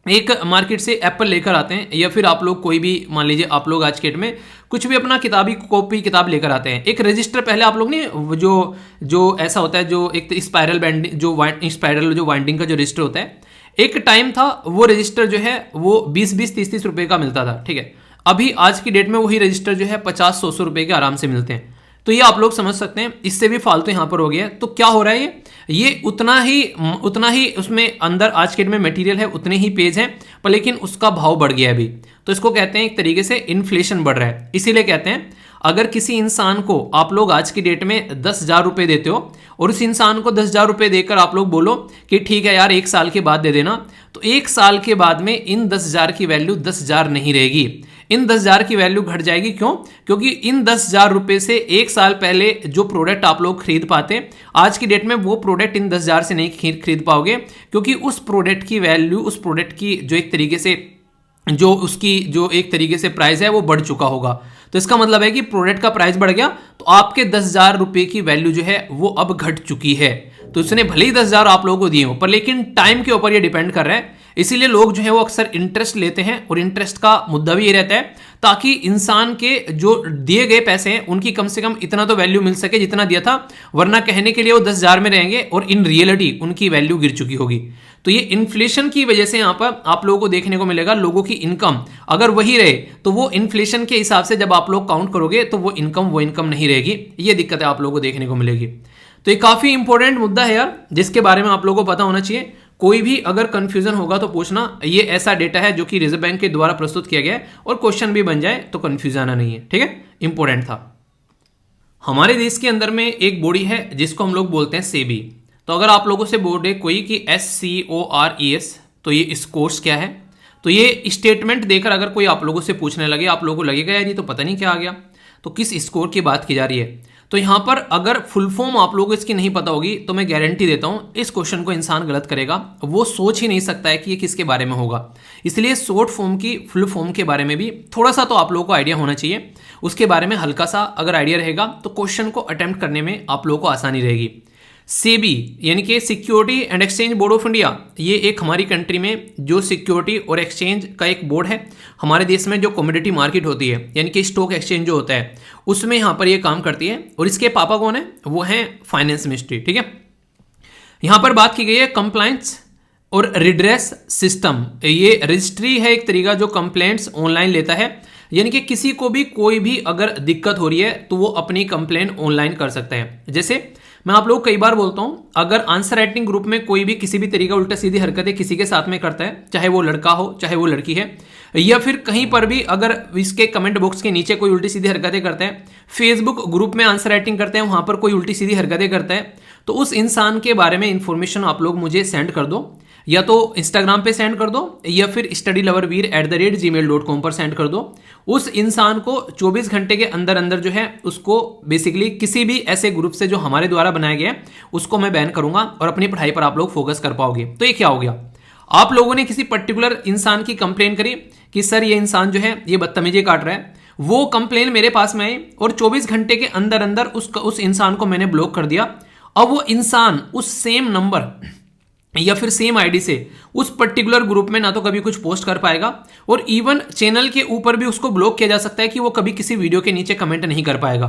एक मार्केट से एप्पल लेकर आते हैं, या फिर आप लोग कोई भी मान लीजिए आप लोग आज के डेट में कुछ भी अपना कॉपी किताब लेकर आते हैं, एक रजिस्टर पहले आप लोग ने जो ऐसा होता है, जो एक स्पाइरल बैंडिंग जो वाइंडिंग का जो रजिस्टर होता है, एक टाइम था वो रजिस्टर जो है वो 20-20, 30-30 रुपए का मिलता था। ठीक है, अभी आज की डेट में वही रजिस्टर जो है 50-100 रुपए के आराम से मिलते हैं। तो ये आप लोग समझ सकते हैं, इससे भी फालतू यहाँ पर हो गया। तो क्या हो रहा है, ये उतना ही उसमें अंदर आज के डेट में मटेरियल है, उतने ही पेज हैं, पर लेकिन उसका भाव बढ़ गया अभी। तो इसको कहते हैं एक तरीके से इन्फ्लेशन बढ़ रहा है। इसीलिए कहते हैं अगर किसी इंसान को आप लोग आज की डेट में 10,000 रुपए देते हो, और उस इंसान को 10,000 रुपए देकर आप लोग बोलो कि ठीक है यार 1 साल के बाद दे देना, तो 1 साल के बाद में इन 10,000 की वैल्यू 10,000 नहीं रहेगी, इन 10,000 की वैल्यू घट जाएगी। क्यों? क्योंकि इन 10,000 रुपए से 1 साल पहले जो प्रोडक्ट आप लोग खरीद पाते, आज की डेट में वो प्रोडक्ट इन 10,000 से नहीं खरीद पाओगे, क्योंकि उस प्रोडक्ट की वैल्यू, उस प्रोडक्ट की जो एक तरीके से जो एक तरीके से प्राइस है वो बढ़ चुका होगा। तो इसका मतलब है कि प्रोडक्ट का प्राइस बढ़ गया, तो आपके 10,000 रुपए की वैल्यू जो है वो अब घट चुकी है। तो उसने भले ही 10,000 आप लोगों को दिए हो, पर लेकिन टाइम के ऊपर ये डिपेंड कर रहा है। इसीलिए लोग जो है वो अक्सर इंटरेस्ट लेते हैं, और इंटरेस्ट का मुद्दा भी ये रहता है ताकि इंसान के जो दिए गए पैसे हैं उनकी कम से कम इतना तो वैल्यू मिल सके जितना दिया था, वरना कहने के लिए वो 10,000 में रहेंगे और इन रियलिटी उनकी वैल्यू गिर चुकी होगी। तो ये इन्फ्लेशन की वजह से यहाँ पर आप लोगों को देखने को मिलेगा, लोगों की इनकम अगर वही रहे तो वो इन्फ्लेशन के हिसाब से जब आप लोग काउंट करोगे तो वो इनकम नहीं रहेगी। ये दिक्कत आप लोगों को देखने को मिलेगी। तो ये काफी इंपॉर्टेंट मुद्दा है यार, जिसके बारे में आप लोगों को पता होना चाहिए। कोई भी अगर कंफ्यूजन होगा तो पूछना। ये ऐसा डेटा है जो कि रिजर्व बैंक के द्वारा प्रस्तुत किया गया है, और क्वेश्चन भी बन जाए तो कंफ्यूजन आना नहीं है। ठीक है, इंपॉर्टेंट था। हमारे देश के अंदर में एक बॉडी है जिसको हम लोग बोलते हैं सेबी। तो अगर आप लोगों से बोर्ड है कोई कि SCORES, तो ये इस कोर्स क्या है, तो ये स्टेटमेंट देकर अगर कोई आप लोगों से पूछने लगे, आप लोगों को लगेगा यार ये तो पता नहीं क्या आ गया, तो किस स्कोर की बात की जा रही है। तो यहाँ पर अगर फुल फॉर्म आप लोगों को इसकी नहीं पता होगी तो मैं गारंटी देता हूँ इस क्वेश्चन को इंसान गलत करेगा, वो सोच ही नहीं सकता है कि ये किसके बारे में होगा। इसलिए शॉर्ट फॉर्म की फुल फॉर्म के बारे में भी थोड़ा सा तो आप लोगों को आइडिया होना चाहिए, उसके बारे में हल्का सा अगर आइडिया रहेगा तो क्वेश्चन को अटेम्प्ट करने में आप लोगों को आसानी रहेगी। सेबी यानी कि security and exchange board of India, ये एक हमारी कंट्री में जो सिक्योरिटी और एक्सचेंज का एक बोर्ड है। हमारे देश में जो कमोडिटी मार्केट होती है यानी कि स्टॉक एक्सचेंज जो होता है उसमें यहाँ पर ये काम करती है। और इसके पापा कौन है, वो हैं फाइनेंस मिनिस्ट्री। ठीक है, यहाँ पर बात की गई है कंप्लायंस और रिड्रेस सिस्टम। ये रजिस्ट्री है एक तरीका जो कंप्लेंट्स ऑनलाइन लेता है, यानी कि किसी को भी कोई भी अगर दिक्कत हो रही है तो वो अपनी कंप्लेंट ऑनलाइन कर सकता है। जैसे मैं आप लोग को कई बार बोलता हूं, अगर आंसर राइटिंग ग्रुप में कोई भी किसी भी तरीका उल्टा सीधी हरकतें किसी के साथ में करता है, चाहे वो लड़का हो चाहे वो लड़की है, या फिर कहीं पर भी अगर इसके कमेंट बॉक्स के नीचे कोई उल्टी सीधी हरकतें करता है, फेसबुक ग्रुप में आंसर राइटिंग करते हैं वहां पर कोई उल्टी सीधी हरकतें करता है, तो उस इंसान के बारे में इंफॉर्मेशन आप लोग मुझे सेंड कर दो, या तो इंस्टाग्राम पे सेंड कर दो या फिर studyloverveer@gmail.com पर सेंड कर दो। उस इंसान को 24 घंटे के अंदर अंदर जो है उसको बेसिकली किसी भी ऐसे ग्रुप से जो हमारे द्वारा बनाया गया है उसको मैं बैन करूंगा और अपनी पढ़ाई पर आप लोग फोकस कर पाओगे। तो ये क्या हो गया, आप लोगों ने किसी पर्टिकुलर इंसान की कंप्लेन करी कि सर ये इंसान जो है ये बदतमीजी काट रहा है, वो कंप्लेन मेरे पास में आई और 24 घंटे के अंदर अंदर उस इंसान को मैंने ब्लॉक कर दिया। अब वो इंसान उस सेम नंबर या फिर सेम आईडी से उस पर्टिकुलर ग्रुप में ना तो कभी कुछ पोस्ट कर पाएगा और इवन चैनल के ऊपर भी उसको ब्लॉक किया जा सकता है कि वो कभी किसी वीडियो के नीचे कमेंट नहीं कर पाएगा।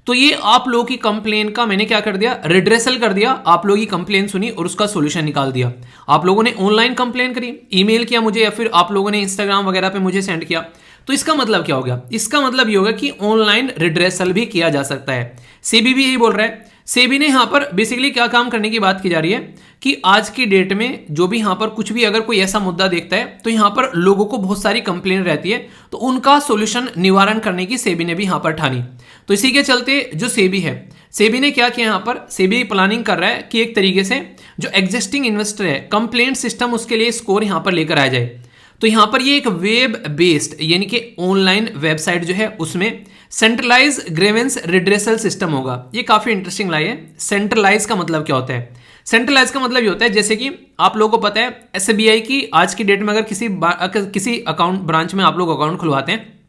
तो ये आप लोगों की कंप्लेन का मैंने क्या कर दिया, रिड्रेसल कर दिया। आप लोगों की कंप्लेन सुनी और उसका सोल्यूशन निकाल दिया। आप लोगों ने ऑनलाइन कंप्लेन करी, ईमेल किया मुझे, या फिर आप लोगों ने इंस्टाग्राम वगैरह पे मुझे सेंड किया, तो इसका मतलब क्या हो गया, इसका मतलब ये होगा कि ऑनलाइन रिड्रेसल भी किया जा सकता है। सेबी भी यही बोल रहा है। सेबी ने यहां पर बेसिकली क्या काम करने की बात की जा रही है कि आज की डेट में जो भी यहां पर कुछ भी अगर कोई ऐसा मुद्दा देखता है तो यहां पर लोगों को बहुत सारी कंप्लेन रहती है, तो उनका सॉल्यूशन निवारण करने की सेबी ने भी यहां पर ठानी। तो इसी के चलते जो सेबी है, सेबी ने क्या किया, यहां पर सेबी प्लानिंग कर रहा है कि एक तरीके से जो एग्जिस्टिंग इन्वेस्टर है कंप्लेंट सिस्टम उसके लिए स्कोर यहां पर लेकर आ जाए। तो यहां पर ये एक वेब बेस्ड यानी कि ऑनलाइन वेबसाइट जो है उसमें सेंट्रलाइज ग्रीवेंस रिड्रेसल सिस्टम होगा। ये काफी इंटरेस्टिंग लाई है। सेंट्रलाइज का मतलब क्या होता है, सेंट्रलाइज का मतलब ये होता है जैसे कि आप लोगों को पता है एसबीआई की आज की डेट में अगर किसी अकाउंट ब्रांच में आप लोग अकाउंट खुलवाते हैं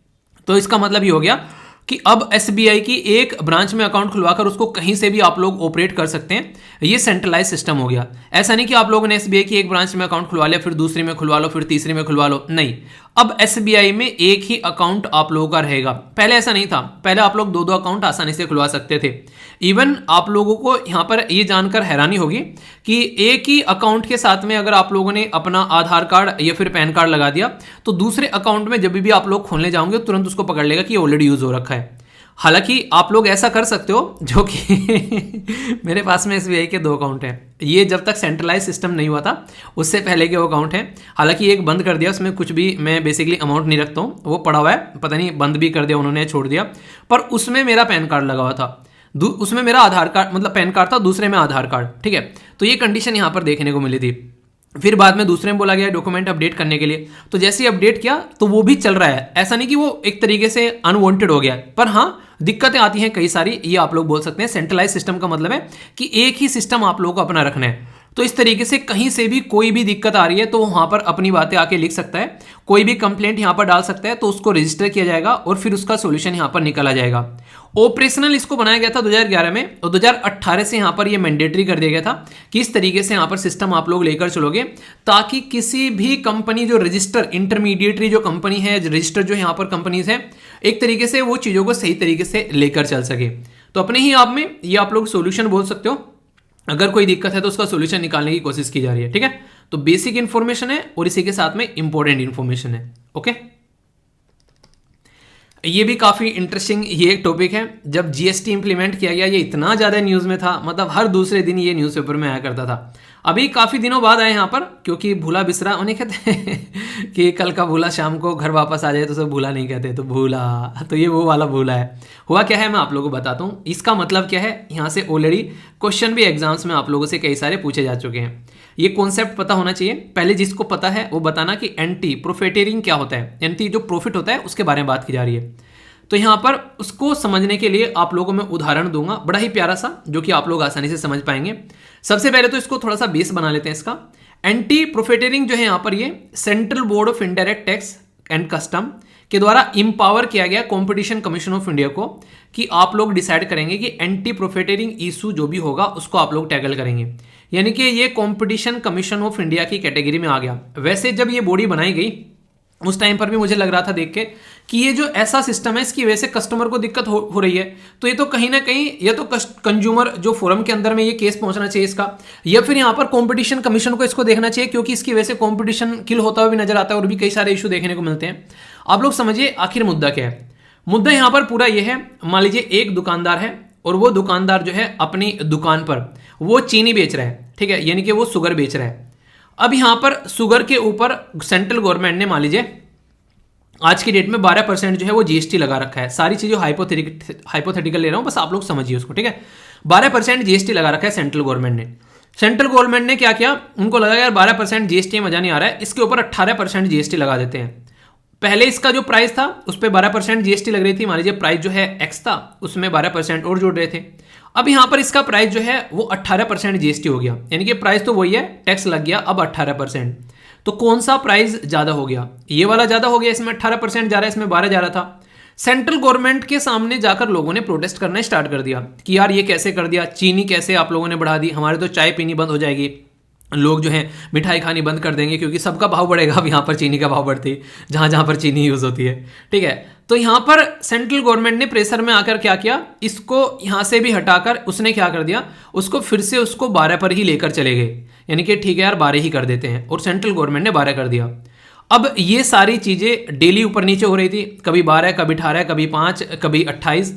तो इसका मतलब ये हो गया कि अब एसबीआई की एक ब्रांच में अकाउंट खुलवाकर उसको कहीं से भी आप लोग ऑपरेट कर सकते हैं। ये सेंट्रलाइज सिस्टम हो गया। ऐसा नहीं कि आप लोगों ने एसबीआई की एक ब्रांच में अकाउंट खुलवा लिया, फिर दूसरी में खुलवा लो, फिर तीसरी में खुलवा लो, नहीं। अब एसबीआई में एक ही अकाउंट आप लोगों का रहेगा। पहले ऐसा नहीं था, पहले आप लोग दो दो अकाउंट आसानी से खुलवा सकते थे। इवन आप लोगों को यहां पर ये जानकर हैरानी होगी कि एक ही अकाउंट के साथ में अगर आप लोगों ने अपना आधार कार्ड या फिर पैन कार्ड लगा दिया तो दूसरे अकाउंट में जब भी आप लोग खोलने जाओगे तुरंत उसको पकड़ लेगा कि ऑलरेडी यूज हो रखा है। हालांकि आप लोग ऐसा कर सकते हो, जो कि मेरे पास में एसबीआई के 2 अकाउंट हैं। ये जब तक सेंट्रलाइज सिस्टम नहीं हुआ था उससे पहले के वो अकाउंट हैं। हालांकि एक बंद कर दिया, उसमें कुछ भी मैं बेसिकली अमाउंट नहीं रखता हूँ, वो पड़ा हुआ है, पता नहीं बंद भी कर दिया उन्होंने, छोड़ दिया। पर उसमें मेरा पैन कार्ड लगा हुआ था, उसमें मेरा आधार कार्ड मतलब पैन कार्ड था, दूसरे में आधार कार्ड। ठीक है, तो ये कंडीशन यहाँ पर देखने को मिली थी। फिर बाद में दूसरे में बोला गया डॉक्यूमेंट अपडेट करने के लिए, तो जैसे ही अपडेट किया तो वो भी चल रहा है। ऐसा नहीं कि वो एक तरीके से अनवांटेड हो गया, पर हाँ दिक्कतें आती हैं कई सारी, ये आप लोग बोल सकते हैं। सेंट्रलाइज सिस्टम का मतलब है कि एक ही सिस्टम आप लोगों को अपना रखना है। तो इस तरीके से कहीं से भी कोई भी दिक्कत आ रही है तो वहां पर अपनी बातें आके लिख सकता है, कोई भी कंप्लेंट यहां पर डाल सकता है, तो उसको रजिस्टर किया जाएगा और फिर उसका सॉल्यूशन यहां पर निकाला जाएगा। ऑपरेशनल इसको बनाया गया था 2011 में, और 2018 से यहां पर यह मैंडेटरी कर दिया गया था कि इस तरीके से यहां पर सिस्टम आप लोग लेकर चलोगे, ताकि किसी भी कंपनी जो रजिस्टर इंटरमीडिएटरी जो कंपनी है, रजिस्टर जो यहां पर कंपनीज है, एक तरीके से वो चीजों को सही तरीके से लेकर चल सके। तो अपने ही आप में ये आप लोग सॉल्यूशन बोल सकते हो। अगर कोई दिक्कत है तो उसका सॉल्यूशन निकालने की कोशिश की जा रही है। ठीक है, तो बेसिक इंफॉर्मेशन है और इसी के साथ में इंपॉर्टेंट इंफॉर्मेशन है। ओके, ये भी काफी इंटरेस्टिंग ये एक टॉपिक है। जब जीएसटी इंप्लीमेंट किया गया ये इतना ज्यादा न्यूज में था, मतलब हर दूसरे दिन ये न्यूज़पेपर में आया करता था। अभी काफ़ी दिनों बाद आए यहाँ पर, क्योंकि भूला बिसरा उन्हें कहते हैं कि कल का भूला शाम को घर वापस आ जाए तो सब भूला नहीं कहते, तो भूला, तो ये वो वाला भूला है। हुआ क्या है मैं आप लोगों को बताता हूँ। इसका मतलब क्या है, यहाँ से ऑलरेडी क्वेश्चन भी एग्जाम्स में आप लोगों से कई सारे पूछे जा चुके हैं। ये कॉन्सेप्ट पता होना चाहिए। पहले जिसको पता है वो बताना कि एंटी प्रोफिटेरिंग क्या होता है, एंटी जो प्रॉफिट होता है उसके बारे में बात की जा रही है। तो यहाँ पर उसको समझने के लिए आप लोगों में उदाहरण दूंगा बड़ा ही प्यारा सा, जो कि आप लोग आसानी से समझ पाएंगे। सबसे पहले तो इसको थोड़ा सा बेस बना लेते हैं इसका। एंटी प्रोफिटेरिंग जो है यहाँ पर, ये central board of indirect tax and custom के द्वारा इंपावर किया गया कंपटीशन कमीशन ऑफ इंडिया को, कि आप लोग डिसाइड करेंगे कि एंटी प्रोफिटेरिंग इशू जो भी होगा उसको आप लोग टैकल करेंगे। यानी कि ये कंपटीशन कमीशन ऑफ इंडिया की कैटेगरी में आ गया। वैसे जब ये बॉडी बनाई गई उस टाइम पर भी मुझे लग रहा था देख के कि ये जो ऐसा सिस्टम है इसकी वजह से कस्टमर को दिक्कत हो रही है, तो ये तो कहीं ना कहीं या तो कंज्यूमर जो फोरम के अंदर में ये केस पहुंचना चाहिए इसका, या फिर यहाँ पर कंपटीशन कमीशन को इसको देखना चाहिए, क्योंकि इसकी वजह से कंपटीशन किल होता हुआ भी नजर आता है और भी कई सारे इशू देखने को मिलते हैं। आप लोग समझिए आखिर मुद्दा क्या है। मुद्दा यहाँ पर पूरा ये है, मान लीजिए एक दुकानदार है और वो दुकानदार जो है अपनी दुकान पर वो चीनी बेच रहा है, ठीक है, यानी कि वो शुगर बेच रहा है। अब यहाँ पर शुगर के ऊपर सेंट्रल गवर्नमेंट ने मान लीजिए आज की डेट में 12% जो है वो जीएसटी लगा रखा है। सारी चीजें हाइपोथेटिकल ले रहा हूं, बस आप लोग समझिए उसको, ठीक है। 12% जीएसटी लगा रखा है सेंट्रल गवर्नमेंट ने। सेंट्रल गवर्नमेंट ने क्या किया, उनको लगा यार 12% जीएसटी मजा नहीं आ रहा है, इसके ऊपर 18% जीएसटी लगा देते हैं। पहले इसका जो प्राइस था उस पर 12% जीएसटी लग रही थी, मान लीजिए प्राइस जो है एक्स था उसमें 12% और जोड़ रहे थे। अब यहां पर इसका प्राइस जो है वो 18% जीएसटी हो गया, यानी कि प्राइस तो वही है, टैक्स लग गया अब 18%। तो कौन सा प्राइस ज्यादा हो गया, ये वाला ज्यादा हो गया, इसमें 18% जा रहा है, इसमें 12 जा रहा था। सेंट्रल गवर्नमेंट के सामने जाकर लोगों ने प्रोटेस्ट करना स्टार्ट कर दिया कि यार ये कैसे कर दिया, चीनी कैसे आप लोगों ने बढ़ा दी, हमारे तो चाय पीनी बंद हो जाएगी, लोग जो है मिठाई खानी बंद कर देंगे, क्योंकि सबका भाव बढ़ेगा। अब यहाँ पर चीनी का भाव बढ़ती है जहाँ जहाँ पर चीनी यूज होती है, ठीक है। तो यहाँ पर सेंट्रल गवर्नमेंट ने प्रेशर में आकर क्या किया, इसको यहाँ से भी हटाकर उसने क्या कर दिया, उसको फिर से उसको 12 पर ही लेकर चले गए, यानी कि ठीक है यार 12 ही कर देते हैं, और सेंट्रल गवर्नमेंट ने 12 कर दिया। अब ये सारी चीजें डेली ऊपर नीचे हो रही थी, कभी 12, कभी 18, कभी 5, कभी 28।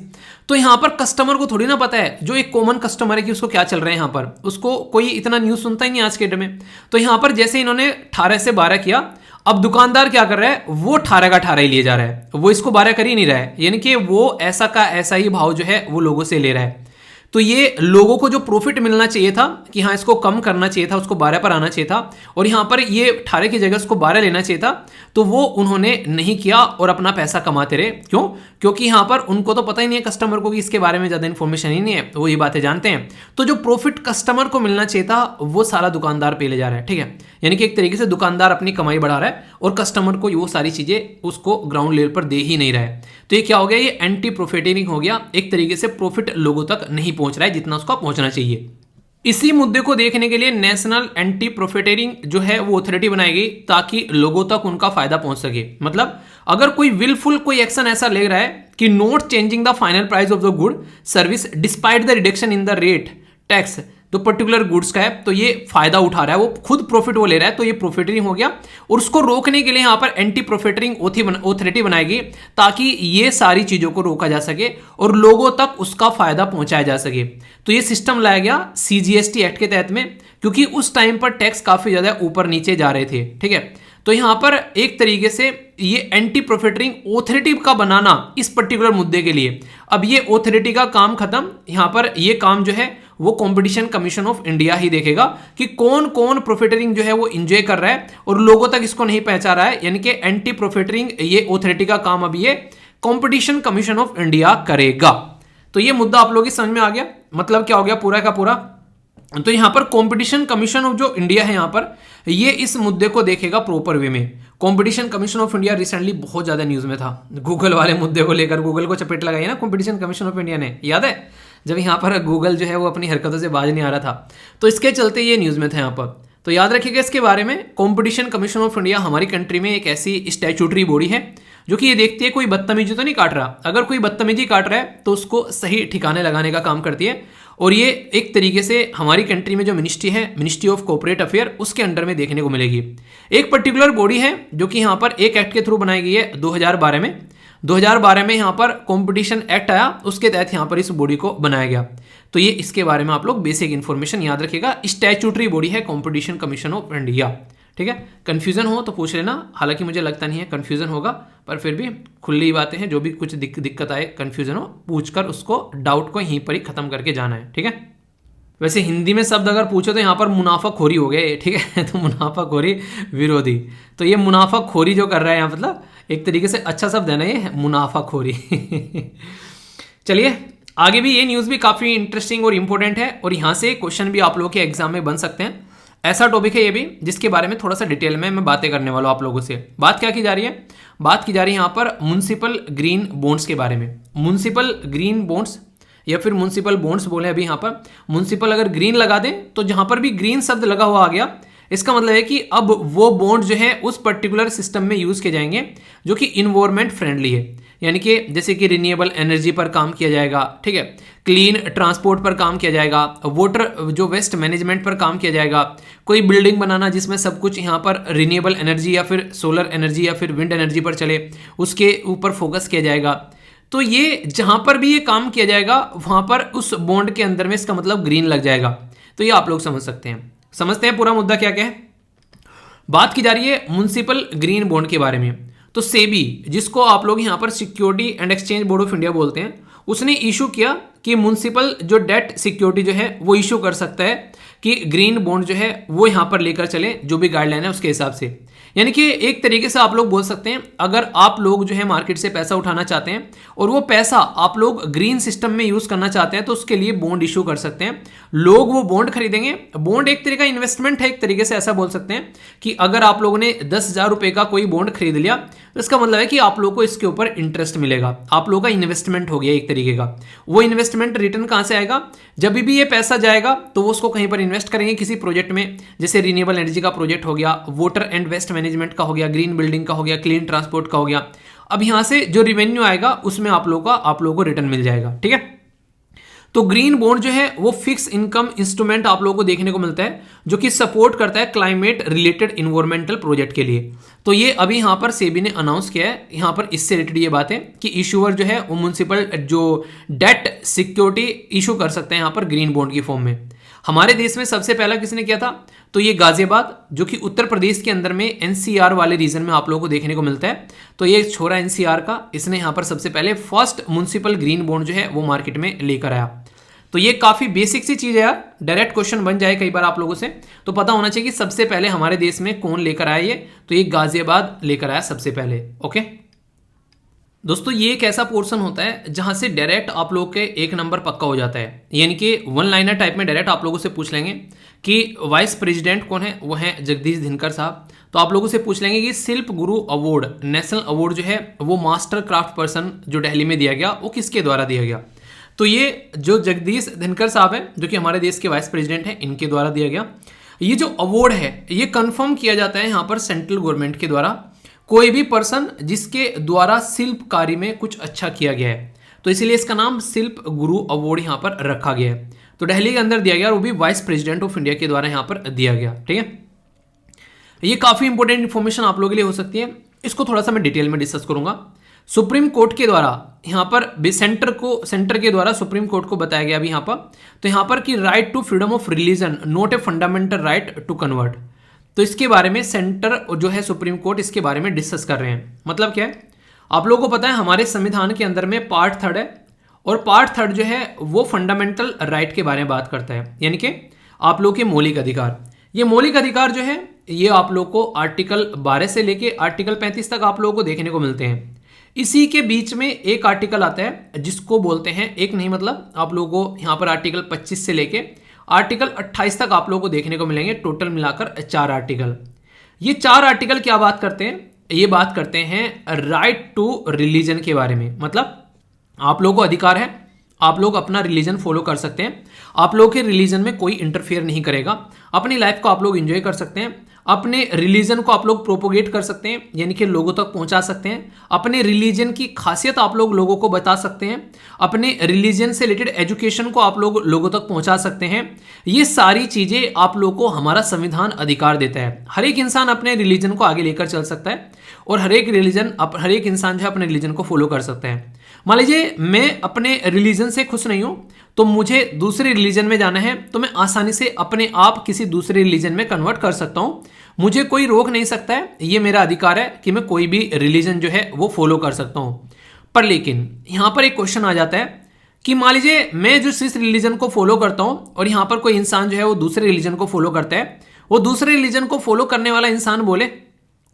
तो यहाँ पर कस्टमर को थोड़ी ना पता है, जो एक कॉमन कस्टमर है कि उसको क्या चल रहा है, यहाँ पर उसको कोई इतना न्यूज़ सुनता ही नहीं आज के डेट में। तो यहाँ पर जैसे इन्होंने 18 से 12 किया, अब दुकानदार क्या कर रहा है, वो 18 का 18 ही लिए जा रहा है, वो इसको 12 कर ही नहीं रहा है, यानी कि वो ऐसा का ऐसा ही भाव जो है वो लोगों से ले रहा है। तो ये लोगों को जो प्रॉफिट मिलना चाहिए था कि हाँ इसको कम करना चाहिए था, उसको 12 पर आना चाहिए था, और यहाँ पर ये 18 की जगह उसको 12 लेना चाहिए था, तो वो उन्होंने नहीं किया और अपना पैसा कमाते रहे। क्यों? क्योंकि यहाँ पर उनको तो पता ही नहीं है कस्टमर को कि इसके बारे में ज़्यादा इन्फॉर्मेशन ही नहीं है, वो ये बातें जानते हैं। तो जो प्रॉफिट कस्टमर को मिलना चाहिए था वो सारा दुकानदार पे ले जा रहा है, ठीक है। यानी कि एक तरीके से दुकानदार अपनी कमाई बढ़ा रहा है और कस्टमर को वो सारी चीज़ें उसको ग्राउंड लेवल पर दे ही नहीं रहा है। तो ये क्या हो गया, ये एंटी प्रॉफिटेरिंग हो गया, एक तरीके से प्रॉफिट लोगों तक नहीं पहुंच रहा है जितना उसको पहुंचना चाहिए। इसी मुद्दे को देखने के लिए नेशनल एंटी प्रॉफिटेरिंग जो है वो अथॉरिटी बनाई गई, ताकि लोगों तक उनका फायदा पहुंच सके। मतलब अगर कोई विलफुल कोई एक्शन ऐसा ले रहा है कि not changing the final price of the good service despite the reduction in the rate tax तो पर्टिकुलर गुड्स का है, तो ये फायदा उठा रहा है, वो खुद प्रॉफिट वो ले रहा है, तो ये प्रॉफिटरिंग हो गया। और उसको रोकने के लिए यहाँ पर एंटी प्रॉफिटरिंग ऑथोरिटी बनाएगी, ताकि ये सारी चीजों को रोका जा सके और लोगों तक उसका फायदा पहुंचाया जा सके। तो ये सिस्टम लाया गया CGST एक्ट के तहत में, क्योंकि उस टाइम पर टैक्स काफी ज्यादा ऊपर नीचे जा रहे थे, ठीक है। तो यहां पर एक तरीके से ये एंटी प्रॉफिटरिंग ऑथोरिटी का बनाना इस पर्टिकुलर मुद्दे के लिए, अब ये ऑथोरिटी का काम खत्म, यहां पर ये काम जो है वो कंपटीशन कमीशन ऑफ इंडिया ही देखेगा कि कौन कौन प्रॉफिटरिंग जो है वो एंजॉय कर रहा है और लोगों तक इसको नहीं पहुंचा रहा है। यानी कि एंटी प्रॉफिटरिंग ये ऑथोरिटी का काम अब ये कंपटीशन कमीशन ऑफ इंडिया करेगा। तो ये मुद्दा आप लोगों की समझ में आ गया, मतलब क्या हो गया पूरा का पूरा। तो यहां पर कंपटीशन कमीशन ऑफ जो इंडिया है यहां पर ये इस मुद्दे को देखेगा प्रॉपर वे में। Competition commission of India recently बहुत ज्यादा न्यूज में था, गूगल वाले मुद्दे को लेकर गूगल को चपेट लगाई ना कंपटीशन कमीशन ऑफ इंडिया ने, याद है जब यहाँ पर गूगल जो है वो अपनी हरकतों से बाज नहीं आ रहा था, तो इसके चलते ये न्यूज में था यहाँ पर। तो याद रखिएगा इसके बारे में, कंपटीशन कमीशन ऑफ इंडिया हमारी कंट्री में एक ऐसी स्टैट्यूटरी बॉडी है जो कि ये देखती है कोई बदतमीजी तो नहीं काट रहा, अगर कोई बदतमीजी काट रहा है तो उसको सही ठिकाने लगाने का काम करती है। और ये एक तरीके से हमारी कंट्री में जो मिनिस्ट्री है, मिनिस्ट्री ऑफ कॉर्पोरेट अफेयर, उसके अंडर में देखने को मिलेगी। एक पर्टिकुलर बॉडी है जो कि यहाँ पर एक एक्ट के थ्रू बनाई गई है 2012 में। 2012 में यहाँ पर कंपटीशन एक्ट आया, उसके तहत यहाँ पर इस बॉडी को बनाया गया। तो ये इसके बारे में आप लोग बेसिक इन्फॉर्मेशन याद रखिएगा। स्टैट्यूटरी बॉडी है कंपटीशन कमीशन ऑफ इंडिया, ठीक है। कंफ्यूजन हो तो पूछ लेना, हालांकि मुझे लगता नहीं है कंफ्यूजन होगा, पर फिर भी खुली बातें हैं, जो भी कुछ दिक्कत आए कंफ्यूजन हो पूछकर उसको डाउट को यहीं पर ही खत्म करके जाना है, ठीक है। वैसे हिंदी में शब्द अगर पूछो तो यहाँ पर मुनाफाखोरी हो गया, ठीक है। तो मुनाफाखोरी विरोधी, तो ये मुनाफाखोरी जो कर रहा है यहाँ, मतलब एक तरीके से अच्छा शब्द है ना ये, मुनाफाखोरी। चलिए आगे भी, ये न्यूज़ भी काफ़ी इंटरेस्टिंग और इंपॉर्टेंट है, और यहाँ से क्वेश्चन भी आप लोगों के एग्जाम में बन सकते हैं। ऐसा टॉपिक है ये भी जिसके बारे में थोड़ा सा डिटेल में मैं बातें करने वाला हूँ आप लोगों से। बात क्या की जा रही है? बात की जा रही है यहाँ पर म्युनिसिपल ग्रीन बॉन्ड्स के बारे में। म्युनिसिपल ग्रीन बॉन्ड्स या फिर म्युनिसिपल बॉन्ड्स बोले अभी यहाँ पर, म्युनिसिपल अगर ग्रीन लगा दें तो जहां पर भी ग्रीन शब्द लगा हुआ आ गया, इसका मतलब है कि अब वो बॉन्ड जो है उस पर्टिकुलर सिस्टम में यूज किए जाएंगे जो कि इन्वायरमेंट फ्रेंडली है, यानी कि जैसे कि रिन्यूएबल एनर्जी पर काम किया जाएगा, ठीक है, क्लीन ट्रांसपोर्ट पर काम किया जाएगा, वाटर जो वेस्ट मैनेजमेंट पर काम किया जाएगा, कोई बिल्डिंग बनाना जिसमें सब कुछ यहाँ पर रिन्यूएबल एनर्जी या फिर सोलर एनर्जी या फिर विंड एनर्जी पर चले, उसके ऊपर फोकस किया जाएगा। तो ये जहां पर भी ये काम किया जाएगा वहां पर उस बॉन्ड के अंदर में इसका मतलब ग्रीन लग जाएगा। तो ये आप लोग समझ सकते हैं। समझते हैं पूरा मुद्दा क्या क्या है। बात की जा रही है म्युनिसिपल ग्रीन बॉन्ड के बारे में। तो सेबी, जिसको आप लोग यहां पर security and exchange board of India बोलते हैं, उसने इशू किया कि म्युनिसिपल जो डेट सिक्योरिटी जो है वो इशू कर सकता है कि ग्रीन बॉन्ड जो है वो यहां पर लेकर चले, जो भी गाइडलाइन है उसके हिसाब से। यानी कि एक तरीके से आप लोग बोल सकते हैं, अगर आप लोग जो है मार्केट से पैसा उठाना चाहते हैं और वो पैसा आप लोग ग्रीन सिस्टम में यूज करना चाहते हैं, तो उसके लिए बॉन्ड इशू कर सकते हैं। लोग वो बॉन्ड खरीदेंगे। बॉन्ड एक तरीका इन्वेस्टमेंट है, एक तरीके से ऐसा बोल सकते हैं कि अगर आप लोगों ने 10,000 रुपए का कोई बॉन्ड खरीद लिया तो इसका मतलब है कि आप लोगों को इसके ऊपर इंटरेस्ट मिलेगा, आप लोगों का इन्वेस्टमेंट हो गया एक तरीके का। वो इन्वेस्टमेंट रिटर्न कहां से आएगा? जब भी ये पैसा जाएगा तो वो उसको कहीं पर इन्वेस्ट करेंगे किसी प्रोजेक्ट में, जैसे रिन्यूएबल एनर्जी का प्रोजेक्ट हो गया, वाटर एंड वेस्ट मैनेजमेंट का हो गया, ग्रीन बिल्डिंग का हो गया, क्लीन ट्रांसपोर्ट का हो गया। अब यहां से जो रिवेन्यू आएगा उसमें आप लोगों को रिटर्न मिल जाएगा, ठीक है। तो ग्रीन बॉन्ड जो है वो फिक्स इनकम इंस्ट्रूमेंट आप लोगों को देखने को मिलता है, जो कि सपोर्ट करता है क्लाइमेट रिलेटेड इन्वायरमेंटल प्रोजेक्ट के लिए। तो ये अभी यहां पर सेबी ने अनाउंस किया है, यहां पर इससे रिलेटेड ये बात है कि इशूअर जो है वो म्युनिसिपल जो डेट सिक्योरिटी इशू कर सकते हैं यहां पर ग्रीन बॉन्ड की फॉर्म में। हमारे देश में सबसे पहला किसने किया था? तो ये गाजियाबाद, जो कि उत्तर प्रदेश के अंदर में एनसीआर वाले रीजन में आप लोगों को देखने को मिलता है। तो ये छोरा एनसीआर का, इसने यहां पर सबसे पहले फर्स्ट म्युनिसिपल ग्रीन बॉन्ड जो है वो मार्केट में लेकर आया। तो ये काफी बेसिक सी चीज है यार, डायरेक्ट क्वेश्चन बन जाए कई बार आप लोगों से, तो पता होना चाहिए कि सबसे पहले हमारे देश में कौन लेकर आया ये। तो ये गाजियाबाद लेकर आया सबसे पहले। ओके दोस्तों, ये एक ऐसा पोर्शन होता है जहां से डायरेक्ट आप लोग के एक नंबर पक्का हो जाता है, यानी कि वन लाइनर टाइप में डायरेक्ट आप लोगों से पूछ लेंगे कि वाइस प्रेसिडेंट कौन है, वो है जगदीश धनखड़ साहब। तो आप लोगों से पूछ लेंगे कि शिल्प गुरु अवार्ड, नेशनल अवार्ड जो है वो मास्टर क्राफ्ट पर्सन जो दिल्ली में दिया गया, वो किसके द्वारा दिया गया? तो ये जो जगदीश धनखड़ साहब है, जो कि हमारे देश के वाइस प्रेसिडेंट हैं, इनके द्वारा दिया गया। ये जो अवार्ड है ये कंफर्म किया जाता है यहाँ पर सेंट्रल गवर्नमेंट के द्वारा, कोई भी पर्सन जिसके द्वारा शिल्प कार्य में कुछ अच्छा किया गया है, तो इसीलिए इसका नाम शिल्प गुरु अवार्ड यहाँ पर रखा गया है। तो दिल्ली के अंदर दिया गया, वो भी वाइस प्रेसिडेंट ऑफ इंडिया के द्वारा यहाँ पर दिया गया, ठीक है। ये काफी इंपॉर्टेंट इन्फॉर्मेशन आप लोगों के लिए हो सकती है, इसको थोड़ा सा मैं डिटेल में डिस्कस करूंगा। सुप्रीम कोर्ट के द्वारा यहाँ पर सेंटर के द्वारा सुप्रीम कोर्ट को बताया गया अभी यहाँ पर, तो यहाँ पर कि right to freedom of religion not a fundamental right to convert. तो इसके बारे में सेंटर जो है सुप्रीम कोर्ट इसके बारे में डिस्कस कर रहे हैं। मतलब क्या है, आप लोगों को पता है हमारे संविधान के अंदर में पार्ट 3 है, और पार्ट 3 जो है वो फंडामेंटल राइट के बारे में बात करता है, यानी कि आप लोग के मौलिक अधिकार। ये मौलिक अधिकार जो है ये आप लोग को आर्टिकल 12 से लेके आर्टिकल 35 तक आप लोगों को देखने को मिलते हैं। इसी के बीच में एक आर्टिकल आता है जिसको बोलते हैं, एक नहीं मतलब आप लोगों को यहाँ पर आर्टिकल 25 से लेके आर्टिकल 28 तक आप लोगों को देखने को मिलेंगे, टोटल मिलाकर 4 आर्टिकल। ये 4 आर्टिकल क्या बात करते हैं? ये बात करते हैं राइट टू रिलीजन के बारे में। मतलब आप लोगों को अधिकार है, आप लोग अपना रिलीजन फॉलो कर सकते हैं, आप लोग के रिलीजन में कोई इंटरफेयर नहीं करेगा, अपनी लाइफ को आप लोग एंजॉय कर सकते हैं, अपने रिलीजन को आप लोग प्रोपोगेट कर सकते हैं, यानी कि लोगों तक पहुंचा सकते हैं, अपने रिलीजन की खासियत आप लोग लोगों को बता सकते हैं, अपने रिलीजन से रिलेटेड एजुकेशन को आप लोग लोगों तक पहुंचा सकते हैं। ये सारी चीजें आप लोग को हमारा संविधान अधिकार देता है। हर एक इंसान अपने रिलीजन को आगे लेकर चल सकता है, और हर एक इंसान जो है अपने रिलीजन को फॉलो कर सकता है। मान लीजिए मैं अपने रिलीजन से खुश नहीं हूं, तो मुझे दूसरे रिलीजन में जाना है तो मैं आसानी से अपने आप किसी दूसरे रिलीजन में कन्वर्ट कर सकता हूं। मुझे कोई रोक नहीं सकता है, ये मेरा अधिकार है कि मैं कोई भी रिलीजन जो है वो फॉलो कर सकता हूं। पर लेकिन यहां पर एक क्वेश्चन आ जाता है कि मान लीजिए मैं जो जिस रिलीजन को फॉलो करता हूं और यहां पर कोई इंसान जो है वो दूसरे रिलीजन को फॉलो करता है, वो दूसरे रिलीजन को फॉलो करने वाला इंसान बोले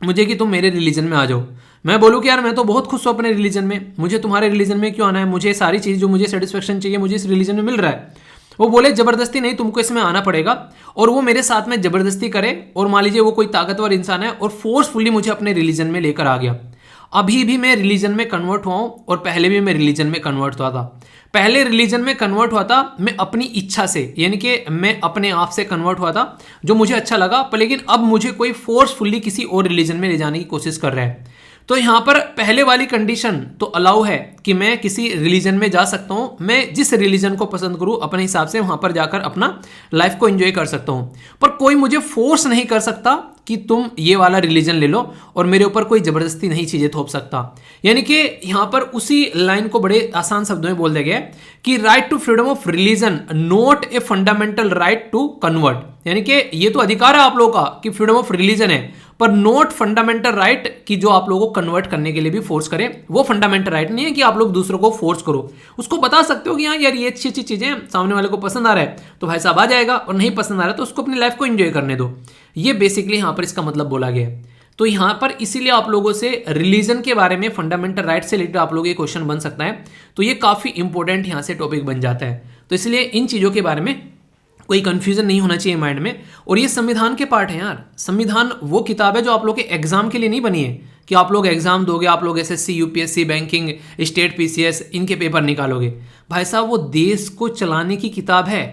मुझे कि तुम मेरे रिलीजन में आ जाओ। मैं बोलूँ कि यार मैं तो बहुत खुश हूँ अपने रिलीजन में, मुझे तुम्हारे रिलीजन में क्यों आना है, मुझे सारी चीज़ जो मुझे सेटिस्फेक्शन चाहिए मुझे इस रिलीजन में मिल रहा है। वो बोले जबरदस्ती नहीं, तुमको इसमें आना पड़ेगा, और वो मेरे साथ में जबरदस्ती करे, और मान लीजिए वो कोई ताकतवर इंसान है और फोर्सफुली मुझे अपने रिलीजन में लेकर आ गया। अभी भी मैं रिलीजन में कन्वर्ट हुआ हूँ और पहले भी मैं रिलीजन में कन्वर्ट हुआ था। पहले रिलीजन में कन्वर्ट हुआ था मैं अपनी इच्छा से, यानी कि मैं अपने आप से कन्वर्ट हुआ था जो मुझे अच्छा लगा, पर लेकिन अब मुझे कोई फोर्सफुली किसी और रिलीजन में ले जाने की कोशिश कर रहा है। तो यहां पर पहले वाली कंडीशन तो अलाउ है कि मैं किसी रिलीजन में जा सकता हूं, मैं जिस रिलीजन को पसंद करूं अपने हिसाब से वहां पर जाकर अपना लाइफ को एंजॉय कर सकता हूं, पर कोई मुझे फोर्स नहीं कर सकता कि तुम ये वाला रिलीजन ले लो, और मेरे ऊपर कोई जबरदस्ती नहीं चीजें थोप सकता। यानी कि यहां पर उसी लाइन को बड़े आसान शब्दों में बोल दिया गया कि right to freedom of religion not a fundamental right to convert, यानी कि ये तो अधिकार है आप लोगों का कि फ्रीडम ऑफ रिलीजन है, पर नॉट फंडामेंटल राइट कि जो आप लोगों को कन्वर्ट करने के लिए भी फोर्स करे। वो फंडामेंटल राइट नहीं है कि आप लोग दूसरों को फोर्स करो, उसको बता सकते हो कि हाँ यार ये अच्छी अच्छी चीजें सामने वाले को पसंद आ रहा है तो भाई साहब आ जाएगा, और नहीं पसंद आ रहा है तो उसको अपनी लाइफ को एंजॉय करने दो। ये बेसिकली यहां पर इसका मतलब बोला गया है। तो यहां पर इसीलिए आप लोगों से रिलीजन के बारे में फंडामेंटल राइट से रिलेटेड आप लोगों के क्वेश्चन बन सकता है, तो ये काफी इंपॉर्टेंट यहां से टॉपिक बन जाता है। तो इसलिए इन चीजों के बारे में कोई कंफ्यूजन नहीं होना चाहिए माइंड में। और ये संविधान के पार्ट है यार, संविधान वो किताब है जो आप लोग के एग्जाम के लिए नहीं बनी है कि आप लोग एग्जाम दोगे, आप लोग SSC UPSC banking state PCS इनके पेपर निकालोगे। भाई साहब वो देश को चलाने की किताब है,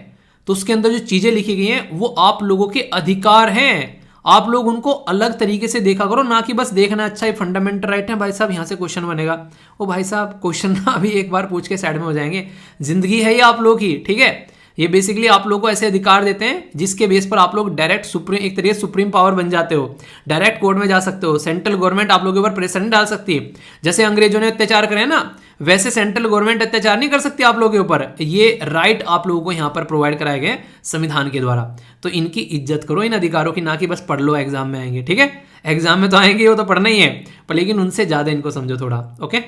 तो उसके अंदर जो चीजें लिखी गई हैं वो आप लोगों के अधिकार हैं, आप लोग उनको अलग तरीके से देखा करो, ना कि बस देखना अच्छा ये फंडामेंटल राइट है भाई साहब यहां से क्वेश्चन बनेगा। ओ भाई साहब क्वेश्चन ना अभी एक बार पूछ के साइड में हो जाएंगे, जिंदगी है ये आप लोग की, ठीक है। ये बेसिकली आप लोगों को ऐसे अधिकार देते हैं जिसके बेस पर आप लोग डायरेक्ट सुप्रीम, एक तरीके सुप्रीम पावर बन जाते हो, डायरेक्ट कोर्ट में जा सकते हो, सेंट्रल गवर्नमेंट आप लोगों के ऊपर प्रेशर नहीं डाल सकती। जैसे अंग्रेजों ने अत्याचार करे ना, वैसे सेंट्रल गवर्नमेंट अत्याचार नहीं कर सकती आप लोगों के ऊपर। ये राइट आप लोगों को यहाँ पर प्रोवाइड कराए गए संविधान के द्वारा, तो इनकी इज्जत करो इन अधिकारों की, ना कि बस पढ़ लो एग्जाम में आएंगे, ठीक है। एग्जाम में तो आएंगे वो तो पढ़ना ही है, पर लेकिन उनसे ज्यादा इनको समझो थोड़ा, ओके।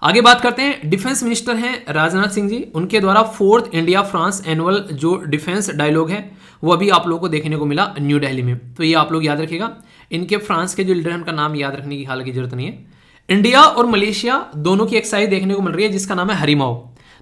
आगे बात करते हैं, डिफेंस मिनिस्टर हैं राजनाथ सिंह जी, उनके द्वारा 4th इंडिया फ्रांस एनुअल जो डिफेंस डायलॉग है वो अभी आप लोगों को देखने को मिला न्यू दिल्ली में, तो ये आप लोग याद रखिएगा। इनके फ्रांस के जो लीडर हैं उनका नाम याद रखने की हाल की जरूरत नहीं है। इंडिया और मलेशिया दोनों की एक्सरसाइज देखने को मिल रही है जिसका नाम है हरिमाओ।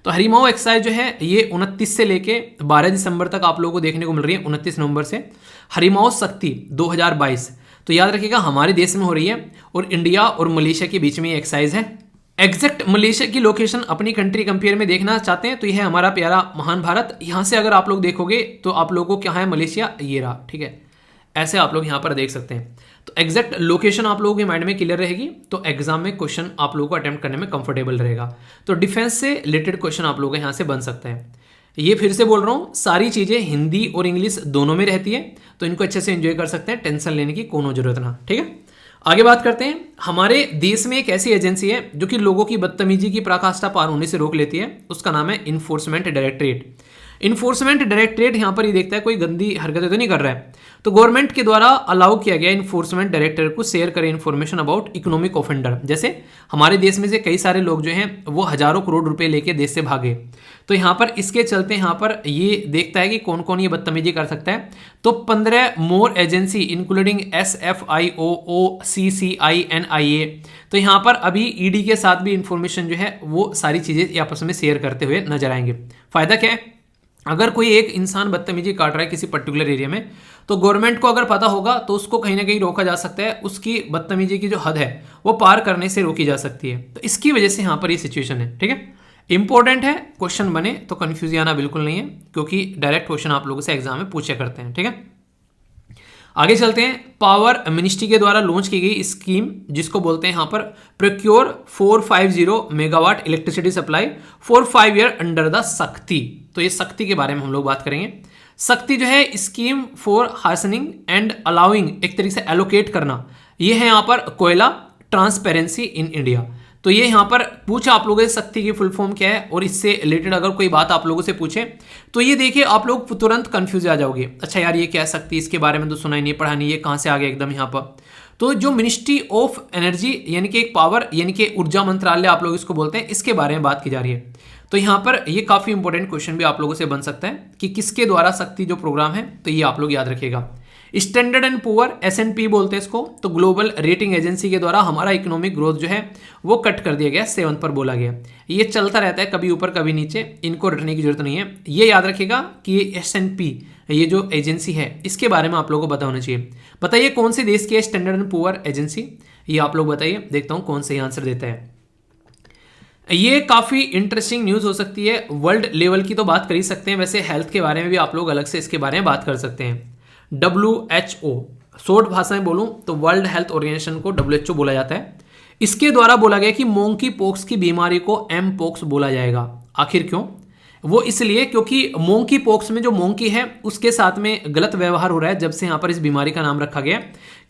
तो हरिमाओ एक्सरसाइज जो है ये 29 से लेके 12 दिसंबर तक आप लोगों को देखने को मिल रही है, 29 नवंबर से हरिमाओ शक्ति 2022। तो याद रखिएगा हमारे देश में हो रही है और इंडिया और मलेशिया के बीच में ये एक्सरसाइज है। एग्जैक्ट मलेशिया की लोकेशन अपनी कंट्री कंपेयर में देखना चाहते हैं तो यह है हमारा प्यारा महान भारत। यहां से अगर आप लोग देखोगे तो आप लोगों को क्या है मलेशिया ये रहा, ठीक है, ऐसे आप लोग यहां पर देख सकते हैं। तो एग्जैक्ट लोकेशन आप लोगों के माइंड में क्लियर रहेगी तो एग्जाम में क्वेश्चन आप लोगों को अटेम्प्ट करने में कंफर्टेबल रहेगा। तो डिफेंस से रिलेटेड क्वेश्चन आप लोगों को यहां से बन सकता है। ये फिर से बोल रहा हूं, सारी चीजें हिंदी और इंग्लिश दोनों में रहती है, तो इनको अच्छे से एंजॉय कर सकते हैं, टेंशन लेने की कोनो जरूरत ना, ठीक है। आगे बात करते हैं, हमारे देश में एक ऐसी एजेंसी है जो कि लोगों की बदतमीजी की पराकाष्ठा पार होने से रोक लेती है, उसका नाम है इन्फोर्समेंट डायरेक्टरेट। इन्फोर्समेंट डायरेक्टरेट यहाँ पर ये देखता है कोई गंदी हरकतें तो नहीं कर रहा है, तो गवर्नमेंट के द्वारा अलाउ किया गया इन्फोर्समेंट डायरेक्टरेट को शेयर करे इन्फॉर्मेशन अबाउट इकोनॉमिक ऑफेंडर। जैसे हमारे देश में से कई सारे लोग जो हैं वो हजारों करोड़ रुपए लेके देश से भागे, तो यहाँ पर इसके चलते यहाँ पर ये देखता है कि कौन कौन ये बदतमीजी कर सकता है। तो 15 मोर एजेंसी इंक्लूडिंग SFIOOCCINIA, तो यहाँ पर अभी ईडी के साथ भी इंफॉर्मेशन जो है वो सारी चीजें आपस में शेयर करते हुए नजर आएंगे। फायदा क्या है, अगर कोई एक इंसान बदतमीजी काट रहा है किसी पर्टिकुलर एरिया में, तो गवर्नमेंट को अगर पता होगा तो उसको कहीं ना कहीं रोका जा सकता है, उसकी बदतमीजी की जो हद है वो पार करने से रोकी जा सकती है। तो इसकी वजह से यहाँ पर ये सिचुएशन है, ठीक है। इंपॉर्टेंट है, क्वेश्चन बने तो कंफ्यूज आना बिल्कुल नहीं है, क्योंकि डायरेक्ट क्वेश्चन आप लोगों से एग्जाम में पूछे करते हैं, ठीक है। आगे चलते हैं, पावर मिनिस्ट्री के द्वारा लॉन्च की गई स्कीम जिसको बोलते हैं यहाँ पर procure 450 megawatt electricity supply for 5 year under the शक्ति। तो ये शक्ति के बारे में हम लोग बात करेंगे। शक्ति जो है स्कीम फॉर हार्सनिंग एंड अलाउइंग, एक तरीके से एलोकेट करना, ये है यहाँ पर कोयला ट्रांसपेरेंसी इन इंडिया। तो ये यहाँ पर पूछा आप लोगों से शक्ति की फुल फॉर्म क्या है, और इससे रिलेटेड अगर कोई बात आप लोगों से पूछे तो ये देखिए आप लोग तुरंत कंफ्यूज आ जाओगे। अच्छा यार ये क्या शक्ति, इसके बारे में तो सुना ही नहीं, पढ़ा नहीं, ये कहाँ से आ गया एकदम यहाँ पर। तो जो मिनिस्ट्री ऑफ एनर्जी यानी कि एक पावर यानी कि ऊर्जा मंत्रालय आप लोग इसको बोलते हैं, इसके बारे में बात की जा रही है। तो यहाँ पर ये काफ़ी इंपॉर्टेंट क्वेश्चन भी आप लोगों से बन सकता है कि किसके द्वारा शक्ति जो प्रोग्राम है, तो ये आप लोग याद रखिएगा। स्टैंडर्ड एंड पुअर S&P बोलते हैं इसको, तो ग्लोबल रेटिंग एजेंसी के द्वारा हमारा इकोनॉमिक ग्रोथ जो है वो कट कर दिया गया, 7 पर बोला गया। ये चलता रहता है, कभी ऊपर कभी नीचे, इनको रटने की जरूरत नहीं है। ये याद रखिएगा कि ये S&P ये जो एजेंसी है इसके बारे में आप लोगों को पता होना चाहिए। बताइए कौन से देश की है स्टैंडर्ड एंड पुअर एजेंसी, ये आप लोग बताइए, देखता हूँ कौन सही आंसर देता है। ये काफ़ी इंटरेस्टिंग न्यूज़ हो सकती है। वर्ल्ड लेवल की तो बात कर ही सकते हैं, वैसे हेल्थ के बारे में भी आप लोग अलग से इसके बारे में बात कर सकते हैं। WHO, शॉर्ट भाषा में बोलूं तो वर्ल्ड हेल्थ ऑर्गेनाइजेशन को WHO बोला जाता है। इसके द्वारा बोला गया कि मोंकी पॉक्स की बीमारी को M-pox बोला जाएगा। आखिर क्यों? वो इसलिए क्योंकि मोंकी पॉक्स में जो मोंकी है उसके साथ में गलत व्यवहार हो रहा है, जब से यहाँ पर इस बीमारी का नाम रखा गया।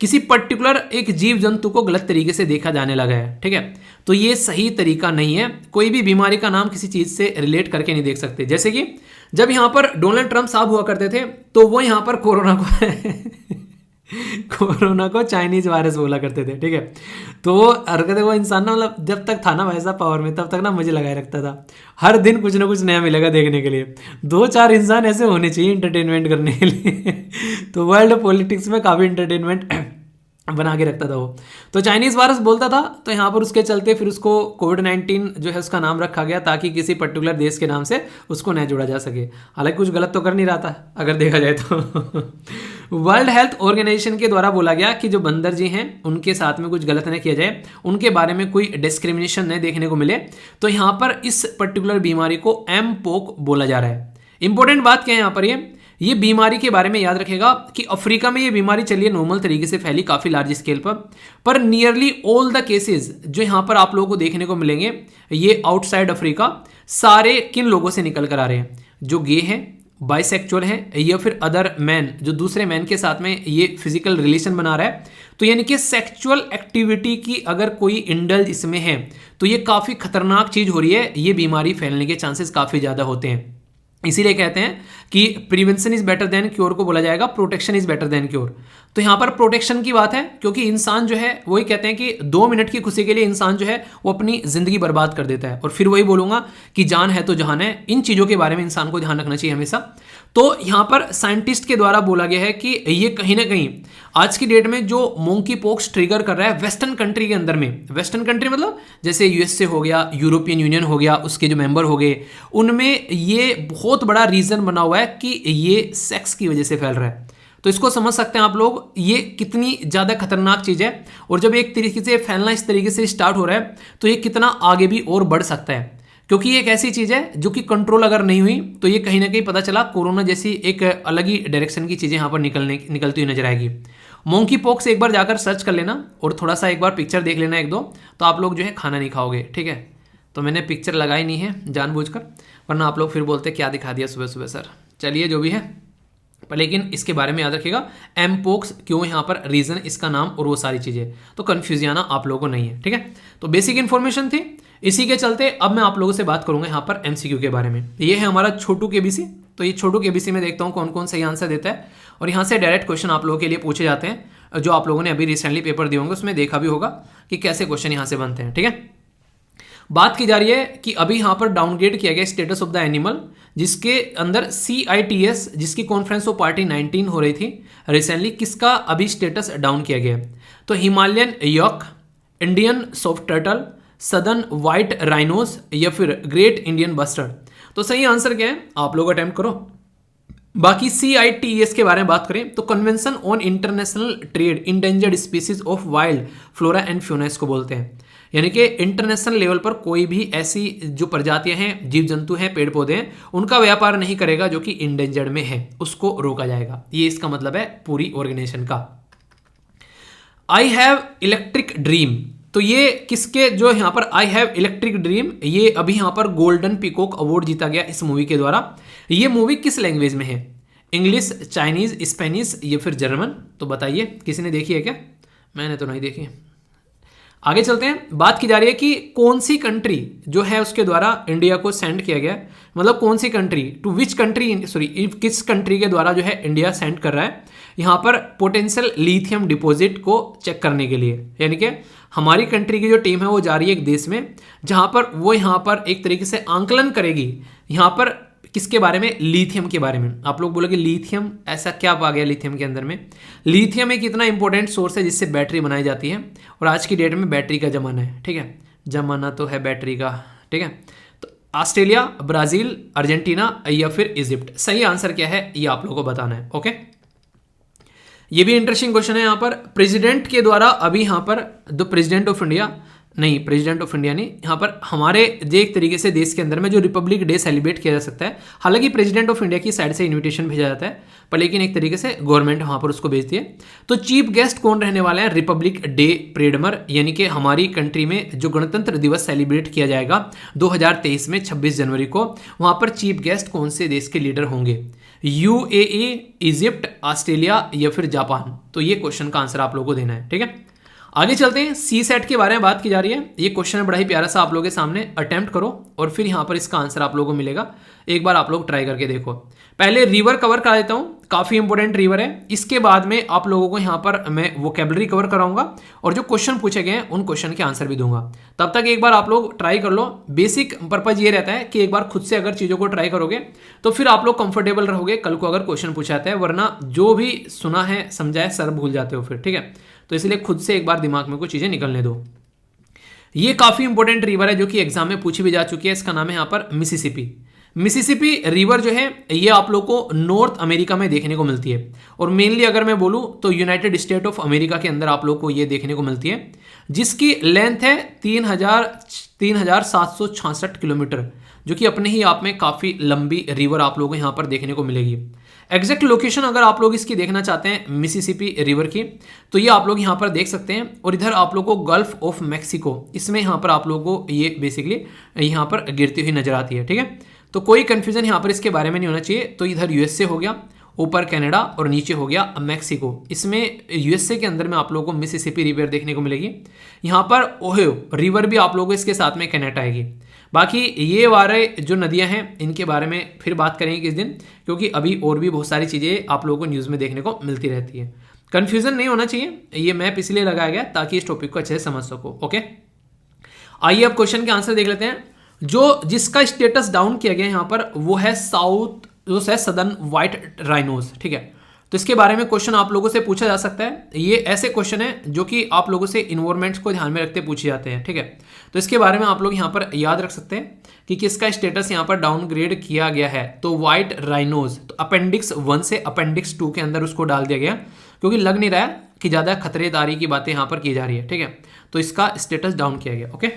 किसी पर्टिकुलर एक जीव जंतु को गलत तरीके से देखा जाने लगा है, ठीक है। तो ये सही तरीका नहीं है, कोई भी बीमारी का नाम किसी चीज़ से रिलेट करके नहीं देख सकते। जैसे कि जब यहाँ पर डोनाल्ड ट्रंप साहब हुआ करते थे तो वो यहाँ पर कोरोना को चाइनीज वायरस बोला करते थे, ठीक है। तो वो हरकत वो इंसान ना, मतलब जब तक था ना वैसा पावर में, तब तक ना मुझे लगाए रखता था। हर दिन कुछ ना कुछ नया मिलेगा देखने के लिए। 2-4 इंसान ऐसे होने चाहिए इंटरटेनमेंट करने के लिए। तो वर्ल्ड पॉलिटिक्स में काफ़ी इंटरटेनमेंट बना के रखता था वो। तो चाइनीज़ वायरस बोलता था, तो यहाँ पर उसके चलते फिर उसको कोविड-19 जो है उसका नाम रखा गया, ताकि किसी पर्टिकुलर देश के नाम से उसको न जोड़ा जा सके। हालांकि कुछ गलत तो कर नहीं रहा था अगर देखा जाए तो। वर्ल्ड हेल्थ ऑर्गेनाइजेशन के द्वारा बोला गया कि जो बंदर जी हैं उनके साथ में कुछ गलत न किया जाए, उनके बारे में कोई डिस्क्रिमिनेशन न देखने को मिले। तो यहाँ पर इस पर्टिकुलर बीमारी को M-pox बोला जा रहा है। इंपॉर्टेंट बात क्या है यहाँ पर, ये बीमारी के बारे में याद रखेगा कि अफ्रीका में ये बीमारी चलिए नॉर्मल तरीके से फैली काफ़ी लार्ज स्केल पर नियरली ऑल द केसेस जो यहाँ पर आप लोगों को देखने को मिलेंगे ये आउटसाइड अफ्रीका सारे किन लोगों से निकल कर आ रहे हैं, जो गे हैं, बाइसेक्चुअल हैं, या फिर अदर मैन जो दूसरे मैन के साथ में ये फिजिकल रिलेशन बना रहा है। तो यानी कि सेक्चुअल एक्टिविटी की अगर कोई इंडल्ज इसमें है तो ये काफ़ी खतरनाक चीज़ हो रही है, ये बीमारी फैलने के चांसेस काफ़ी ज़्यादा होते हैं। इसीलिए कहते हैं कि prevention is better than cure को बोला जाएगा, protection is better than cure. तो यहाँ पर प्रोटेक्शन की बात है, क्योंकि इंसान जो है वही कहते हैं कि 2 मिनट की खुशी के लिए इंसान जो है वो अपनी जिंदगी बर्बाद कर देता है। और फिर वही बोलूंगा कि जान है तो जहान है, इन चीज़ों के बारे में इंसान को ध्यान रखना चाहिए हमेशा। तो यहाँ पर साइंटिस्ट के द्वारा बोला गया है कि ये कहीं ना कहीं आज की डेट में जो मोंकी पॉक्स ट्रिगर कर रहा है वेस्टर्न कंट्री के अंदर में, वेस्टर्न कंट्री मतलब जैसे USA हो गया, यूरोपियन यूनियन हो गया, उसके जो मेंबर हो गए, उनमें ये बहुत बड़ा रीज़न बना हुआ है कि ये सेक्स की वजह से फैल रहा है। तो इसको समझ सकते हैं आप लोग ये कितनी ज़्यादा खतरनाक चीज़ है। और जब एक तरीके से फैलना इस तरीके से स्टार्ट हो रहा है तो ये कितना आगे भी और बढ़ सकता है, क्योंकि ये एक ऐसी चीज़ है जो कि कंट्रोल अगर नहीं हुई तो ये कहीं ना कहीं पता चला कोरोना जैसी एक अलग ही डायरेक्शन की चीज़ें यहाँ पर निकलती हुई नजर आएगी। मोंकी पॉक्स एक बार जाकर सर्च कर लेना और थोड़ा सा एक बार पिक्चर देख लेना 1-2, तो आप लोग जो है खाना नहीं खाओगे, ठीक है। तो मैंने पिक्चर लगाई नहीं है जानबूझकर, वरना आप लोग फिर बोलते क्या दिखा दिया सुबह सुबह सर। चलिए जो भी है, पर लेकिन इसके बारे में याद रखिएगा M-pox क्यों, यहाँ पर रीज़न, इसका नाम और वो सारी चीज़ें, तो कन्फ्यूज आना आप लोगों को नहीं है, ठीक है। तो बेसिक इन्फॉर्मेशन थी। इसी के चलते अब मैं आप लोगों से बात करूंगा यहाँ पर MCQ के बारे में। ये है हमारा छोटू KBC। तो ये छोटू KBC में देखता हूँ कौन कौन सही आंसर देता है, और यहाँ से डायरेक्ट क्वेश्चन आप लोगों के लिए पूछे जाते हैं, जो आप लोगों ने अभी रिसेंटली पेपर दिए होंगे उसमें देखा भी होगा कि कैसे क्वेश्चन यहाँ से बनते हैं, ठीक है। बात की जा रही है कि अभी यहाँ पर डाउनग्रेड किया गया स्टेटस ऑफ द एनिमल, जिसके अंदर CITES जिसकी कॉन्फ्रेंस ऑफ पार्टी 19 हो रही थी रिसेंटली, किसका अभी स्टेटस डाउन किया गया। तो Himalayan yak, Indian soft turtle, southern white rhinos, या फिर ग्रेट इंडियन बस्टर्ड। तो सही आंसर क्या है आप लोग अटेम्प्ट करो। बाकी CITES के बारे में बात करें तो convention on international trade endangered species of wild flora and fauna इसको बोलते हैं। यानी कि इंटरनेशनल लेवल पर कोई भी ऐसी जो प्रजातियां हैं, जीव जंतु हैं, पेड़ पौधे हैं, उनका व्यापार नहीं करेगा जो कि इंडेंजर्ड में है, उसको रोका जाएगा। ये इसका मतलब है पूरी ऑर्गेनाइजेशन का। आई हैव इलेक्ट्रिक ड्रीम, तो ये किसके जो यहाँ पर आई हैव इलेक्ट्रिक ड्रीम, ये अभी यहाँ पर गोल्डन पीकॉक अवार्ड जीता गया इस मूवी के द्वारा। ये मूवी किस लैंग्वेज में है, इंग्लिश, चाइनीज, स्पेनिश या फिर जर्मन। तो बताइए किसी ने देखी है क्या? मैंने तो नहीं देखी। आगे चलते हैं। बात की जा रही है कि कौन सी कंट्री जो है उसके द्वारा इंडिया को सेंड किया गया, मतलब कौन सी country to which country, sorry किस कंट्री के द्वारा जो है इंडिया सेंड कर रहा है यहाँ पर पोटेंशियल लिथियम डिपॉजिट को चेक करने के लिए। यानी कि हमारी कंट्री की जो टीम है वो जा रही है एक देश में जहाँ पर वो यहाँ पर एक तरीके से आंकलन करेगी यहाँ पर किसके बारे में, लिथियम के बारे में। आप लोग बोलोगे लिथियम, ऐसा क्या आ गया लिथियम के अंदर में? लिथियम एक इतना इंपॉर्टेंट सोर्स है जिससे बैटरी बनाई जाती है और आज की डेट में बैटरी का जमाना है, ठीक है, जमाना तो है बैटरी का, ठीक है। तो ऑस्ट्रेलिया, ब्राजील, अर्जेंटीना या फिर इजिप्ट, सही आंसर क्या है ये आप लोगों को बताना है। ओके, ये भी इंटरेस्टिंग क्वेश्चन है। यहाँ पर प्रेसिडेंट के द्वारा अभी यहाँ पर द प्रेसिडेंट ऑफ इंडिया, नहीं प्रेसिडेंट ऑफ इंडिया नहीं, यहाँ पर हमारे जो एक तरीके से देश के अंदर में जो रिपब्लिक डे सेलिब्रेट किया जा सकता है, हालांकि प्रेसिडेंट ऑफ इंडिया की साइड से इनविटेशन भेजा जाता है पर लेकिन एक तरीके से गवर्नमेंट वहाँ पर उसको भेजती है। तो चीफ गेस्ट कौन रहने वाले हैं रिपब्लिक डे परेडमर, यानी कि हमारी कंट्री में जो गणतंत्र दिवस सेलिब्रेट किया जाएगा 2023 में 26 जनवरी को, वहाँ पर चीफ गेस्ट कौन से देश के लीडर होंगे? यूएई, इजिप्ट, ऑस्ट्रेलिया या फिर जापान? तो ये क्वेश्चन का आंसर आप लोगों को देना है, ठीक है। आगे चलते हैं। सी सेट के बारे में बात की जा रही है। ये क्वेश्चन है बड़ा ही प्यारा सा, आप लोगों के सामने अटेम्प्ट करो और फिर यहाँ पर इसका आंसर आप लोगों को मिलेगा। एक बार आप लोग ट्राई करके देखो। पहले रिवर कवर करा देता हूँ, काफी इंपॉर्टेंट रिवर है। इसके बाद में आप लोगों को यहाँ पर मैं वोकेबलरी कवर कराऊंगा और जो क्वेश्चन पूछे गए हैं उन क्वेश्चन के आंसर भी दूंगा। तब तक एक बार आप लोग ट्राई कर लो। बेसिक पर्पज ये रहता है कि एक बार खुद से अगर चीजों को ट्राई करोगे तो फिर आप लोग कंफर्टेबल रहोगे कल को अगर क्वेश्चन पूछा जाता है, वरना जो भी सुना है समझा है सर भूल जाते हो फिर, ठीक है। तो इसलिए खुद से एक बार दिमाग में कुछ चीजें निकलने दो। ये काफी इंपॉर्टेंट रिवर है जो कि एग्जाम में पूछी भी जा चुकी है। इसका नाम है यहाँ पर मिसिसिपी। मिसिसिपी रिवर जो है ये आप लोग को नॉर्थ अमेरिका में देखने को मिलती है और मेनली अगर मैं बोलूं तो यूनाइटेड स्टेट ऑफ अमेरिका के अंदर आप लोग को ये देखने को मिलती है, जिसकी लेंथ है 3766 किलोमीटर, जो कि अपने ही आप में काफी लंबी रिवर आप लोगों को यहाँ पर देखने को मिलेगी। एग्जैक्ट लोकेशन अगर आप लोग इसकी देखना चाहते हैं मिसिसिपी रिवर की, तो ये आप लोग यहाँ पर देख सकते हैं। और इधर आप लोग को गल्फ ऑफ मैक्सिको, इसमें यहाँ पर आप लोगों को ये बेसिकली यहाँ पर गिरती हुई नजर आती है, ठीक है। तो कोई कंफ्यूजन यहाँ पर इसके बारे में नहीं होना चाहिए। तो इधर यूएसए हो गया, ऊपर कनाडा और नीचे हो गया मैक्सिको। इसमें यूएसए के अंदर में आप लोगों को मिसिसिपी रिवर देखने को मिलेगी। यहाँ पर ओहियो रिवर भी आप लोगों को इसके साथ में कनेक्ट आएगी। बाकी ये वाले जो नदियां हैं इनके बारे में फिर बात करेंगे किस दिन, क्योंकि अभी और भी बहुत सारी चीज़ें आप लोगों को न्यूज़ में देखने को मिलती रहती है। कन्फ्यूजन नहीं होना चाहिए, ये मैप इसलिए लगाया गया ताकि इस टॉपिक को अच्छे से समझ सको। ओके, आइए अब क्वेश्चन के आंसर देख लेते हैं। जो जिसका स्टेटस डाउन किया गया यहाँ पर वो है साउथ, जो है सदर्न व्हाइट राइनोज, ठीक है। तो इसके बारे में क्वेश्चन आप लोगों से पूछा जा सकता है। ये ऐसे क्वेश्चन है जो कि आप लोगों से इन्वायरमेंट्स को ध्यान में रखते पूछे जाते हैं, ठीक है। तो इसके बारे में आप लोग यहाँ पर याद रख सकते हैं कि किसका स्टेटस यहाँ पर डाउनग्रेड किया गया है। तो व्हाइट राइनोज, तो अपेंडिक्स 1 से अपेंडिक्स 2 के अंदर उसको डाल दिया गया, क्योंकि लग नहीं रहा है कि ज़्यादा खतरेदारी की बातें यहाँ पर की जा रही है, ठीक है। तो इसका स्टेटस डाउन किया गया। ओके,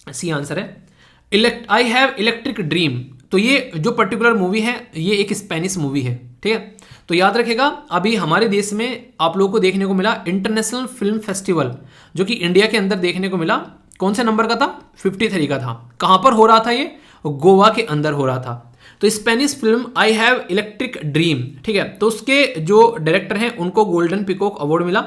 सी आंसर है। आई हैव इलेक्ट्रिक ड्रीम, तो ये जो पर्टिकुलर मूवी है ये एक स्पेनिश मूवी है, ठीक है। तो याद रखेगा अभी हमारे देश में आप लोगों को देखने को मिला इंटरनेशनल फिल्म फेस्टिवल, जो कि इंडिया के अंदर देखने को मिला। कौन से नंबर का था? 53 का था। कहां पर हो रहा था ये? गोवा के अंदर हो रहा था। तो Spanish film I have electric dream, ठीक है। तो उसके जो डायरेक्टर हैं उनको गोल्डन पिकॉक अवार्ड मिला।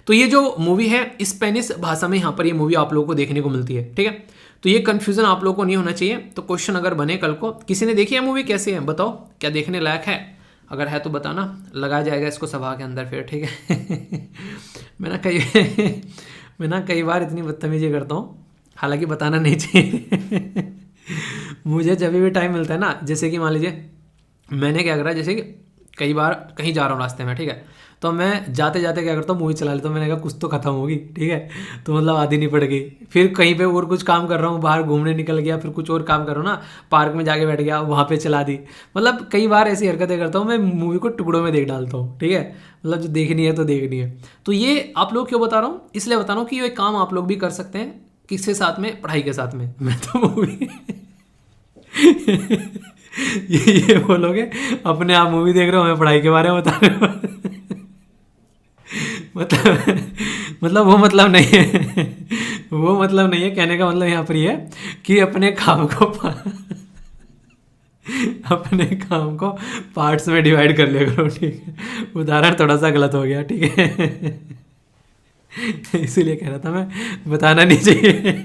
तो ये जो मूवी है स्पेनिश भाषा में यहाँ पर ये मूवी आप लोगों को देखने को मिलती है, ठीक है। तो ये कंफ्यूजन आप लोगों को नहीं होना चाहिए। तो क्वेश्चन अगर बने कल को, किसी ने देखी है मूवी, कैसी है बताओ, क्या देखने लायक है? अगर है तो बताना, लगाया जाएगा इसको सभा के अंदर फिर, ठीक है। मैं ना कई बार इतनी बदतमीजी करता हूँ, हालांकि बताना नहीं चाहिए। मुझे जब भी टाइम मिलता है ना, जैसे कि मान लीजिए मैंने क्या करा, जैसे कि कई बार कहीं जा रहा हूँ रास्ते में, ठीक है, तो मैं जाते जाते क्या करता हूँ मूवी चला लेता हूँ। मैंने कहा कुछ तो खत्म होगी, ठीक है, तो मतलब आधी नहीं पड़ गई। फिर कहीं पे और कुछ काम कर रहा हूँ, बाहर घूमने निकल गया, फिर कुछ और काम कर रहा हूँ ना, पार्क में जाके बैठ गया, वहाँ पे चला दी। मतलब कई बार ऐसी हरकतें करता हूँ, मैं मूवी को टुकड़ों में देख डालता हूँ, ठीक है। मतलब जो देखनी है तो देखनी है। तो ये आप लोग क्यों बता रहा हूँ? इसलिए बता रहा हूँ कि ये काम आप लोग भी कर सकते हैं। किसके साथ में? पढ़ाई के साथ में। मैं तो मूवी ये बोलोगे अपने आप मूवी देख रहे हो, मैं पढ़ाई के बारे में बता रहे हो। मतलब वो मतलब नहीं है। वो मतलब नहीं है, कहने का मतलब यहाँ पर ये है कि अपने काम को पार्ट्स में डिवाइड कर लिया करो, ठीक है। उदाहरण थोड़ा सा गलत हो गया, ठीक है। इसीलिए कह रहा था मैं, बताना नहीं चाहिए।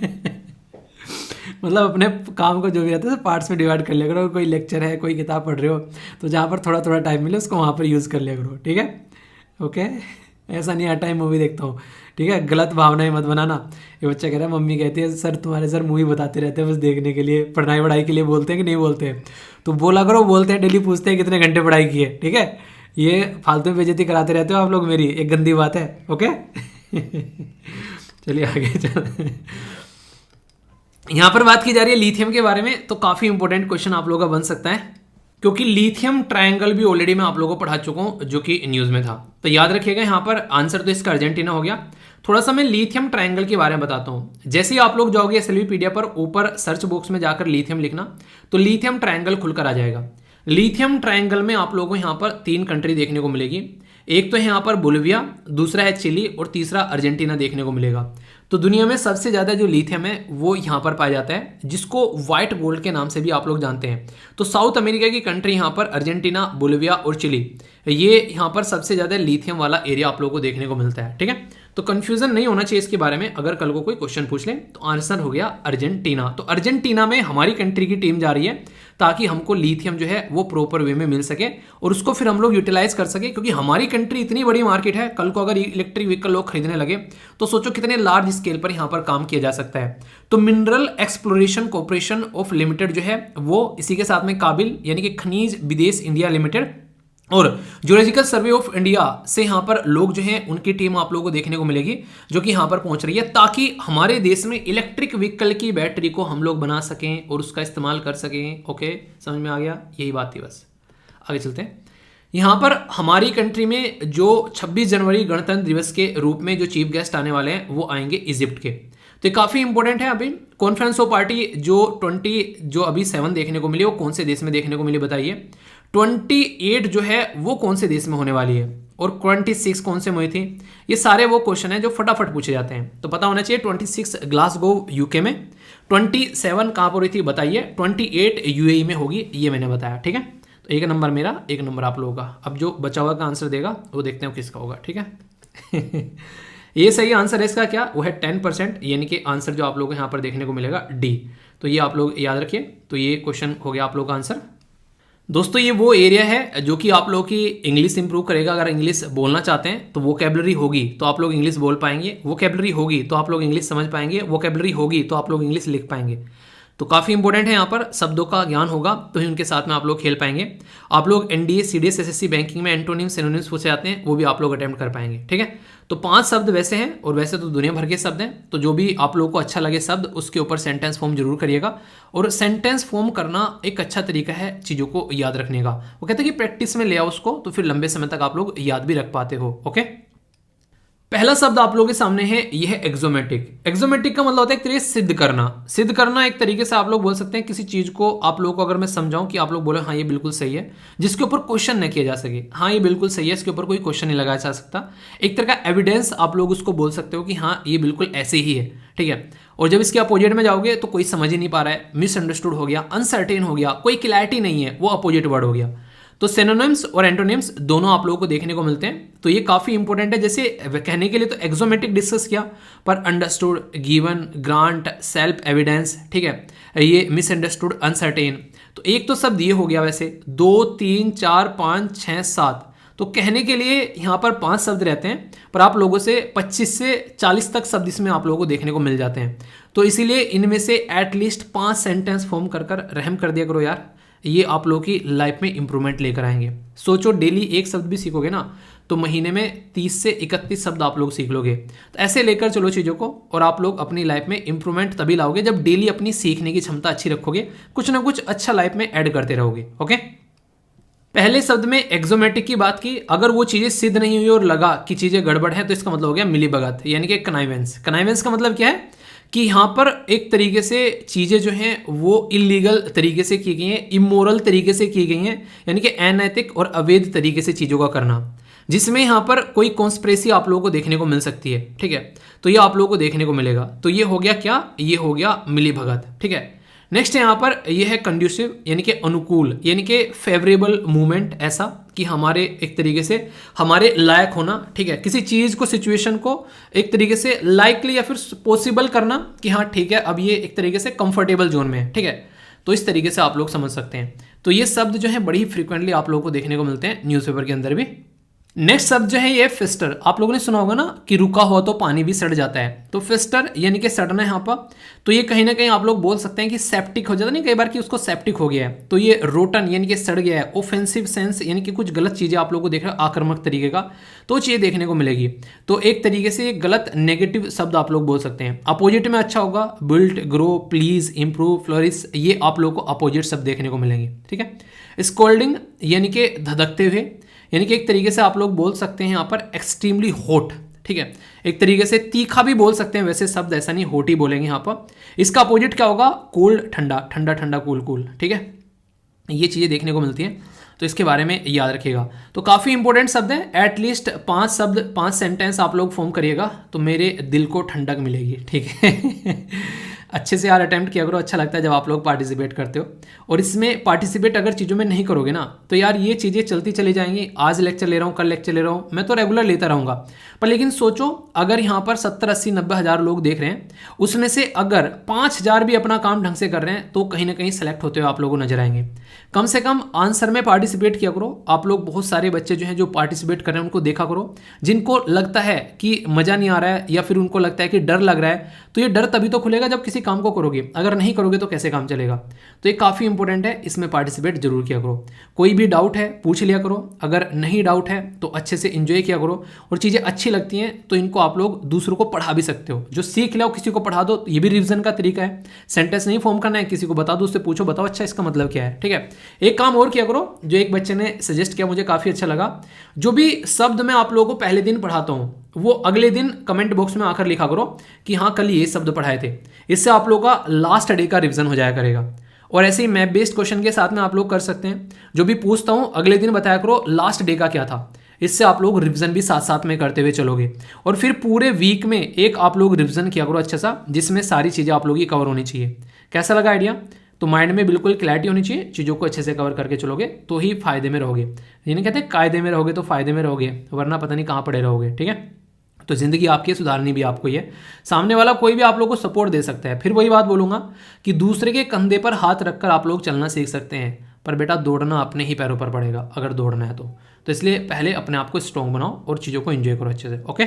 मतलब अपने काम को जो भी रहता है पार्ट्स में डिवाइड कर लिया करो। कोई लेक्चर है, कोई किताब पढ़ रहे हो, तो जहाँ पर थोड़ा थोड़ा टाइम मिले उसको वहाँ पर यूज़ कर लिया करो, ठीक है। ओके, ऐसा नहीं हर टाइम मूवी देखता हूँ, ठीक है। गलत भावनाएं मत बनाना। ये बच्चा कह रहा है मम्मी कहती है सर तुम्हारे सर मूवी बताते रहते हैं बस देखने के लिए, पढ़ाई वढ़ाई के लिए बोलते हैं कि नहीं बोलते हैं। तो बोला करो, बोलते हैं डेली, पूछते हैं कितने घंटे पढ़ाई की है, ठीक है। ये फालतू में बेइज्जती कराते रहते हो आप लोग मेरी, एक गंदी बात है। ओके चलिए आगे चल। यहाँ पर बात की जा रही है लिथियम के बारे में, तो काफ़ी इंपॉर्टेंट क्वेश्चन आप लोगों का बन सकता है, क्योंकि लिथियम ट्रायंगल भी ऑलरेडी मैं आप लोगों को पढ़ा चुका हूँ जो कि न्यूज़ में था। तो याद रखिएगा यहाँ पर आंसर तो इसका अर्जेंटीना हो गया। थोड़ा सा मैं लिथियम ट्रायंगल के बारे में बताता हूँ। जैसे ही आप लोग जाओगे एसएलवीपीडिया पर, ऊपर सर्च बॉक्स में जाकर लिथियम लिखना, तो लिथियम ट्रायंगल खुलकर आ जाएगा। लिथियम ट्रायंगल में आप लोगों को यहाँ पर 3 कंट्री देखने को मिलेगी। एक तो है यहाँ पर बोलिविया, दूसरा है चिली और तीसरा अर्जेंटीना देखने को मिलेगा। तो दुनिया में सबसे ज़्यादा जो लिथियम है वो यहाँ पर पाया जाता है, जिसको व्हाइट गोल्ड के नाम से भी आप लोग जानते हैं। तो साउथ अमेरिका की कंट्री यहाँ पर अर्जेंटीना, बोलिविया और चिली, ये यहाँ पर सबसे ज़्यादा लिथियम वाला एरिया आप लोगों को देखने को मिलता है, ठीक है। तो कंफ्यूजन नहीं होना चाहिए इसके बारे में, अगर कल को कोई क्वेश्चन पूछ ले तो आंसर हो गया अर्जेंटीना। तो अर्जेंटीना में हमारी कंट्री की टीम जा रही है ताकि हमको लिथियम जो है वो प्रॉपर वे में मिल सके और उसको फिर हम लोग यूटिलाइज कर सके, क्योंकि हमारी कंट्री इतनी बड़ी मार्केट है। कल को अगर इलेक्ट्रिक व्हीकल लोग खरीदने लगे तो सोचो कितने लार्ज स्केल पर यहाँ पर काम किया जा सकता है। तो mineral exploration corporation of limited जो है वो इसी के साथ में काबिल यानी कि खनिज विदेश इंडिया लिमिटेड और ज्योलॉजिकल सर्वे ऑफ इंडिया से यहाँ पर लोग जो हैं उनकी टीम आप लोगों को देखने को मिलेगी, जो कि यहाँ पर पहुंच रही है ताकि हमारे देश में इलेक्ट्रिक व्हीकल की बैटरी को हम लोग बना सकें और उसका इस्तेमाल कर सकें। ओके, समझ में आ गया, यही बात थी बस। आगे चलते हैं। यहाँ पर हमारी कंट्री में जो 26 जनवरी गणतंत्र दिवस के रूप में जो चीफ गेस्ट आने वाले हैं वो आएंगे इजिप्ट के। तो ये काफ़ी इंपॉर्टेंट है। अभी कॉन्फ्रेंस ऑफ पार्टी जो 20 जो अभी 7 देखने को मिली वो कौन से देश में देखने को मिली बताइए। 28 जो है वो कौन से देश में होने वाली है और 26 कौन से में हुई थी। ये सारे वो क्वेश्चन है जो फटाफट पूछे जाते हैं, तो पता होना चाहिए। 26 ग्लासगो यूके में, 27 कहाँ पर हुई थी बताइए, 28 यूएई में होगी, ये मैंने बताया, ठीक है। तो 1 नंबर मेरा, 1 नंबर आप लोगों का। अब जो बचा हुआ का आंसर देगा वो देखते हैं किसका होगा, ठीक है। ये सही आंसर है इसका क्या, वो है 10%, यानी कि आंसर जो आप लोगों को यहाँ पर देखने को मिलेगा डी। तो ये आप लोग याद रखिए। तो ये क्वेश्चन हो गया आप लोग का आंसर। दोस्तों ये वो एरिया है जो कि आप लोगों की इंग्लिश इंप्रूव करेगा। अगर इंग्लिश बोलना चाहते हैं तो वोकैबुलरी होगी तो आप लोग इंग्लिश बोल पाएंगे, वोकैबुलरी होगी तो आप लोग इंग्लिश समझ पाएंगे, वोकैबुलरी होगी तो आप लोग इंग्लिश लिख पाएंगे। तो काफ़ी इंपॉर्टेंट है, यहाँ पर शब्दों का ज्ञान होगा तो ही उनके साथ में आप लोग खेल पाएंगे। आप लोग एनडीए, सीडीएस, एसएससी बैंकिंग में एंटोनिम्स सिनोनिम्स पूछे जाते हैं वो भी आप लोग अटेम्प्ट कर पाएंगे, ठीक है। तो 5 शब्द वैसे हैं और वैसे तो दुनिया भर के शब्द हैं, तो जो भी आप लोगों को अच्छा लगे शब्द उसके ऊपर सेंटेंस फॉर्म जरूर करिएगा। और सेंटेंस फॉर्म करना एक अच्छा तरीका है चीज़ों को याद रखने का। वो कहते हैं कि प्रैक्टिस में ले आओ उसको तो फिर लंबे समय तक आप लोग याद भी रख पाते हो। ओके, पहला शब्द आप लोगों के सामने है, ये है एक्सोमेटिक। एक्सोमेटिक का मतलब होता है एक तरीके से सिद्ध करना। सिद्ध करना एक तरीके से आप लोग बोल सकते हैं किसी चीज को आप लोगों को अगर मैं समझाऊं कि आप लोग बोले हाँ ये बिल्कुल सही है, जिसके ऊपर क्वेश्चन न किया जा सके, हाँ ये बिल्कुल सही है, इसके ऊपर कोई क्वेश्चन नहीं लगाया जा सकता। एक तरह का एविडेंस आप लोग उसको बोल सकते हो कि हाँ ये बिल्कुल ऐसे ही है, ठीक है। और जब इसके अपोजिट में जाओगे तो कोई समझ ही नहीं पा रहा है, मिसअंडरस्टूड हो गया, अनसर्टेन हो गया, कोई क्लैरिटी नहीं है, वो अपोजिट वर्ड हो गया। तो सिनोनिम्स और एंटोनिम्स दोनों आप लोगों को देखने को मिलते हैं, तो ये काफ़ी इंपॉर्टेंट है। जैसे कहने के लिए तो एक्सोमेटिक डिस्कस किया, पर understood, given, grant, self evidence, ठीक है, ये मिसअंडरस्टूड, अनसर्टेन। तो एक तो शब्द ये हो गया, वैसे 2 3 4 5 6 7, तो कहने के लिए यहाँ पर 5 शब्द रहते हैं, पर आप लोगों से 25 से 40 तक शब्द इसमें आप लोगों को देखने को मिल जाते हैं। तो इसीलिए इनमें से एटलीस्ट 5 सेंटेंस फॉर्म कर रहम कर दिया करो यार, ये आप लोगों की लाइफ में इंप्रूवमेंट लेकर आएंगे। सोचो डेली एक शब्द भी सीखोगे ना तो महीने में 30 से 31 शब्द आप लोग सीख लोगे। तो ऐसे लेकर चलो चीज़ों को और आप लोग अपनी लाइफ में इंप्रूवमेंट तभी लाओगे जब डेली अपनी सीखने की क्षमता अच्छी रखोगे, कुछ ना कुछ अच्छा लाइफ में ऐड करते रहोगे। ओके, पहले शब्द में एक्सोमेटिक की बात की, अगर वो चीज़ें सिद्ध नहीं हुई और लगा कि चीज़ें गड़बड़ है तो इसका मतलब हो गया मिलीभगत, यानी कि कनाइवेंस। कनाइवेंस का मतलब क्या है कि यहाँ पर एक तरीके से चीज़ें जो हैं वो इलीगल तरीके से की गई हैं, इमोरल तरीके से की गई हैं, यानी कि अनैतिक और अवैध तरीके से चीज़ों का करना, जिसमें यहाँ पर कोई कॉन्स्पिरेसी आप लोगों को देखने को मिल सकती है, ठीक है। तो ये आप लोगों को देखने को मिलेगा। तो ये हो गया क्या, ये हो गया मिलीभगत, ठीक है। नेक्स्ट यहाँ पर ये है कंड्यूसिव, यानी कि अनुकूल, यानी कि फेवरेबल मूवमेंट, ऐसा कि हमारे एक तरीके से हमारे लायक होना, ठीक है, किसी चीज़ को, सिचुएशन को एक तरीके से लाइकली या फिर पॉसिबल करना कि हाँ ठीक है अब ये एक तरीके से कंफर्टेबल जोन में है, ठीक है। तो इस तरीके से आप लोग समझ सकते हैं। तो ये शब्द जो है बड़ी फ्रीक्वेंटली आप लोगों को देखने को मिलते हैं न्यूज़पेपर के अंदर भी। नेक्स्ट शब्द जो है ये फिस्टर। आप लोगों ने सुना होगा ना कि रुका हुआ तो पानी भी सड़ जाता है, तो फिस्टर यानी कि सड़ना है यहाँ पर। तो ये कहीं ना कहीं आप लोग बोल सकते हैं कि सेप्टिक हो जाता है, नहीं कई बार कि उसको सेप्टिक हो गया है, तो ये रोटन यानी कि सड़ गया है। ऑफेंसिव सेंस यानी कि कुछ गलत चीज़ें आप लोगों को देख रहे हैं आक्रामक तरीके का, तो चीज़ें देखने को मिलेगी। तो एक तरीके से ये गलत नेगेटिव शब्द आप लोग बोल सकते हैं। अपोजिट में अच्छा होगा built, grow, please, improve, flourish, ये आप लोग को अपोजिट शब्द देखने को मिलेंगे, ठीक है। स्कोल्डिंग यानी कि धधकते हुए, यानी कि एक तरीके से आप लोग बोल सकते हैं यहाँ पर एक्सट्रीमली हॉट, ठीक है। एक तरीके से तीखा भी बोल सकते हैं, वैसे शब्द ऐसा नहीं, हॉट ही बोलेंगे यहाँ पर। इसका अपोजिट क्या होगा? कोल्ड, ठंडा, ठंडा ठंडा, कूल कूल, ठीक है। ये चीज़ें देखने को मिलती हैं, तो इसके बारे में याद रखिएगा। तो काफ़ी इंपॉर्टेंट शब्द है, एटलीस्ट 5 शब्द 5 सेंटेंस आप लोग फॉर्म करिएगा तो मेरे दिल को ठंडक मिलेगी, ठीक है। अच्छे से यार अटेम्प्ट किया करो, अच्छा लगता है जब आप लोग पार्टिसिपेट करते हो। और इसमें पार्टिसिपेट अगर चीज़ों में नहीं करोगे ना तो यार ये चीज़ें चलती चली जाएंगी। आज लेक्चर ले रहा हूँ, कल लेक्चर ले रहा हूँ, मैं तो रेगुलर लेता रहूँगा। पर लेकिन सोचो अगर यहाँ पर 70, 80, 90 हज़ार लोग देख रहे हैं, उसमें से अगर 5,000 भी अपना काम ढंग से कर रहे हैं तो कहीं ना कहीं सेलेक्ट होते हुए आप लोगों को नजर आएंगे। कम से कम आंसर में पार्टिसिपेट किया करो। आप लोग बहुत सारे बच्चे जो हैं जो पार्टिसिपेट कर रहे हैं उनको देखा करो। जिनको लगता है कि मज़ा नहीं आ रहा है या फिर उनको लगता है कि डर लग रहा है, तो ये डर तभी तो खुलेगा जब किसी काम को करोगे। अगर नहीं करोगे तो कैसे काम चलेगा? तो ये काफ़ी इंपॉर्टेंट है, इसमें पार्टिसिपेट जरूर किया करो। कोई भी डाउट है पूछ लिया करो, अगर नहीं डाउट है तो अच्छे से एंजॉय किया करो। और चीज़ें अच्छी लगती हैं तो इनको आप लोग दूसरों को पढ़ा भी सकते हो। जो सीख लो किसी को पढ़ा दो, ये भी रिवीजन का तरीका है। सेंटेंस नहीं फॉर्म करना है, किसी को बता दो, उससे पूछो, बताओ अच्छा इसका मतलब क्या है, ठीक है। एक काम और किया करो, जो एक बच्चे ने सजेस्ट किया मुझे काफ़ी अच्छा लगा। जो भी शब्द मैं आप लोगों को पहले दिन पढ़ाता हूँ वो अगले दिन कमेंट बॉक्स में आकर लिखा करो कि हाँ कल ये शब्द पढ़ाए थे। इससे आप लोगों का लास्ट डे का रिवीजन हो जाया करेगा। और ऐसे ही मैप बेस्ड क्वेश्चन के साथ में आप लोग कर सकते हैं। जो भी पूछता हूँ अगले दिन बताया करो लास्ट डे का क्या था। इससे आप लोग रिवीजन भी साथ साथ में करते हुए चलोगे। और फिर पूरे वीक में एक आप लोग रिवीजन किया करो अच्छा सा, जिसमें सारी चीज़ें आप लोग की कवर होनी चाहिए। कैसा लगा आइडिया? तो माइंड में बिल्कुल क्लैरिटी होनी चाहिए, चीज़ों को अच्छे से कवर करके चलोगे तो ही फायदे में रहोगे। ये नहीं कहते कायदे में रहोगे तो फायदे में रहोगे, वरना पता नहीं कहाँ पड़े रहोगे, ठीक है। तो ज़िंदगी आपकी सुधारनी भी आपको ही है। सामने वाला कोई भी आप लोग को सपोर्ट दे सकता है। फिर वही बात बोलूँगा कि दूसरे के कंधे पर हाथ रखकर आप लोग चलना सीख सकते हैं, पर बेटा दौड़ना अपने ही पैरों पर पड़ेगा अगर दौड़ना है तो इसलिए पहले अपने आप को स्ट्रॉन्ग बनाओ और चीज़ों को एंजॉय करो अच्छे से, ओके।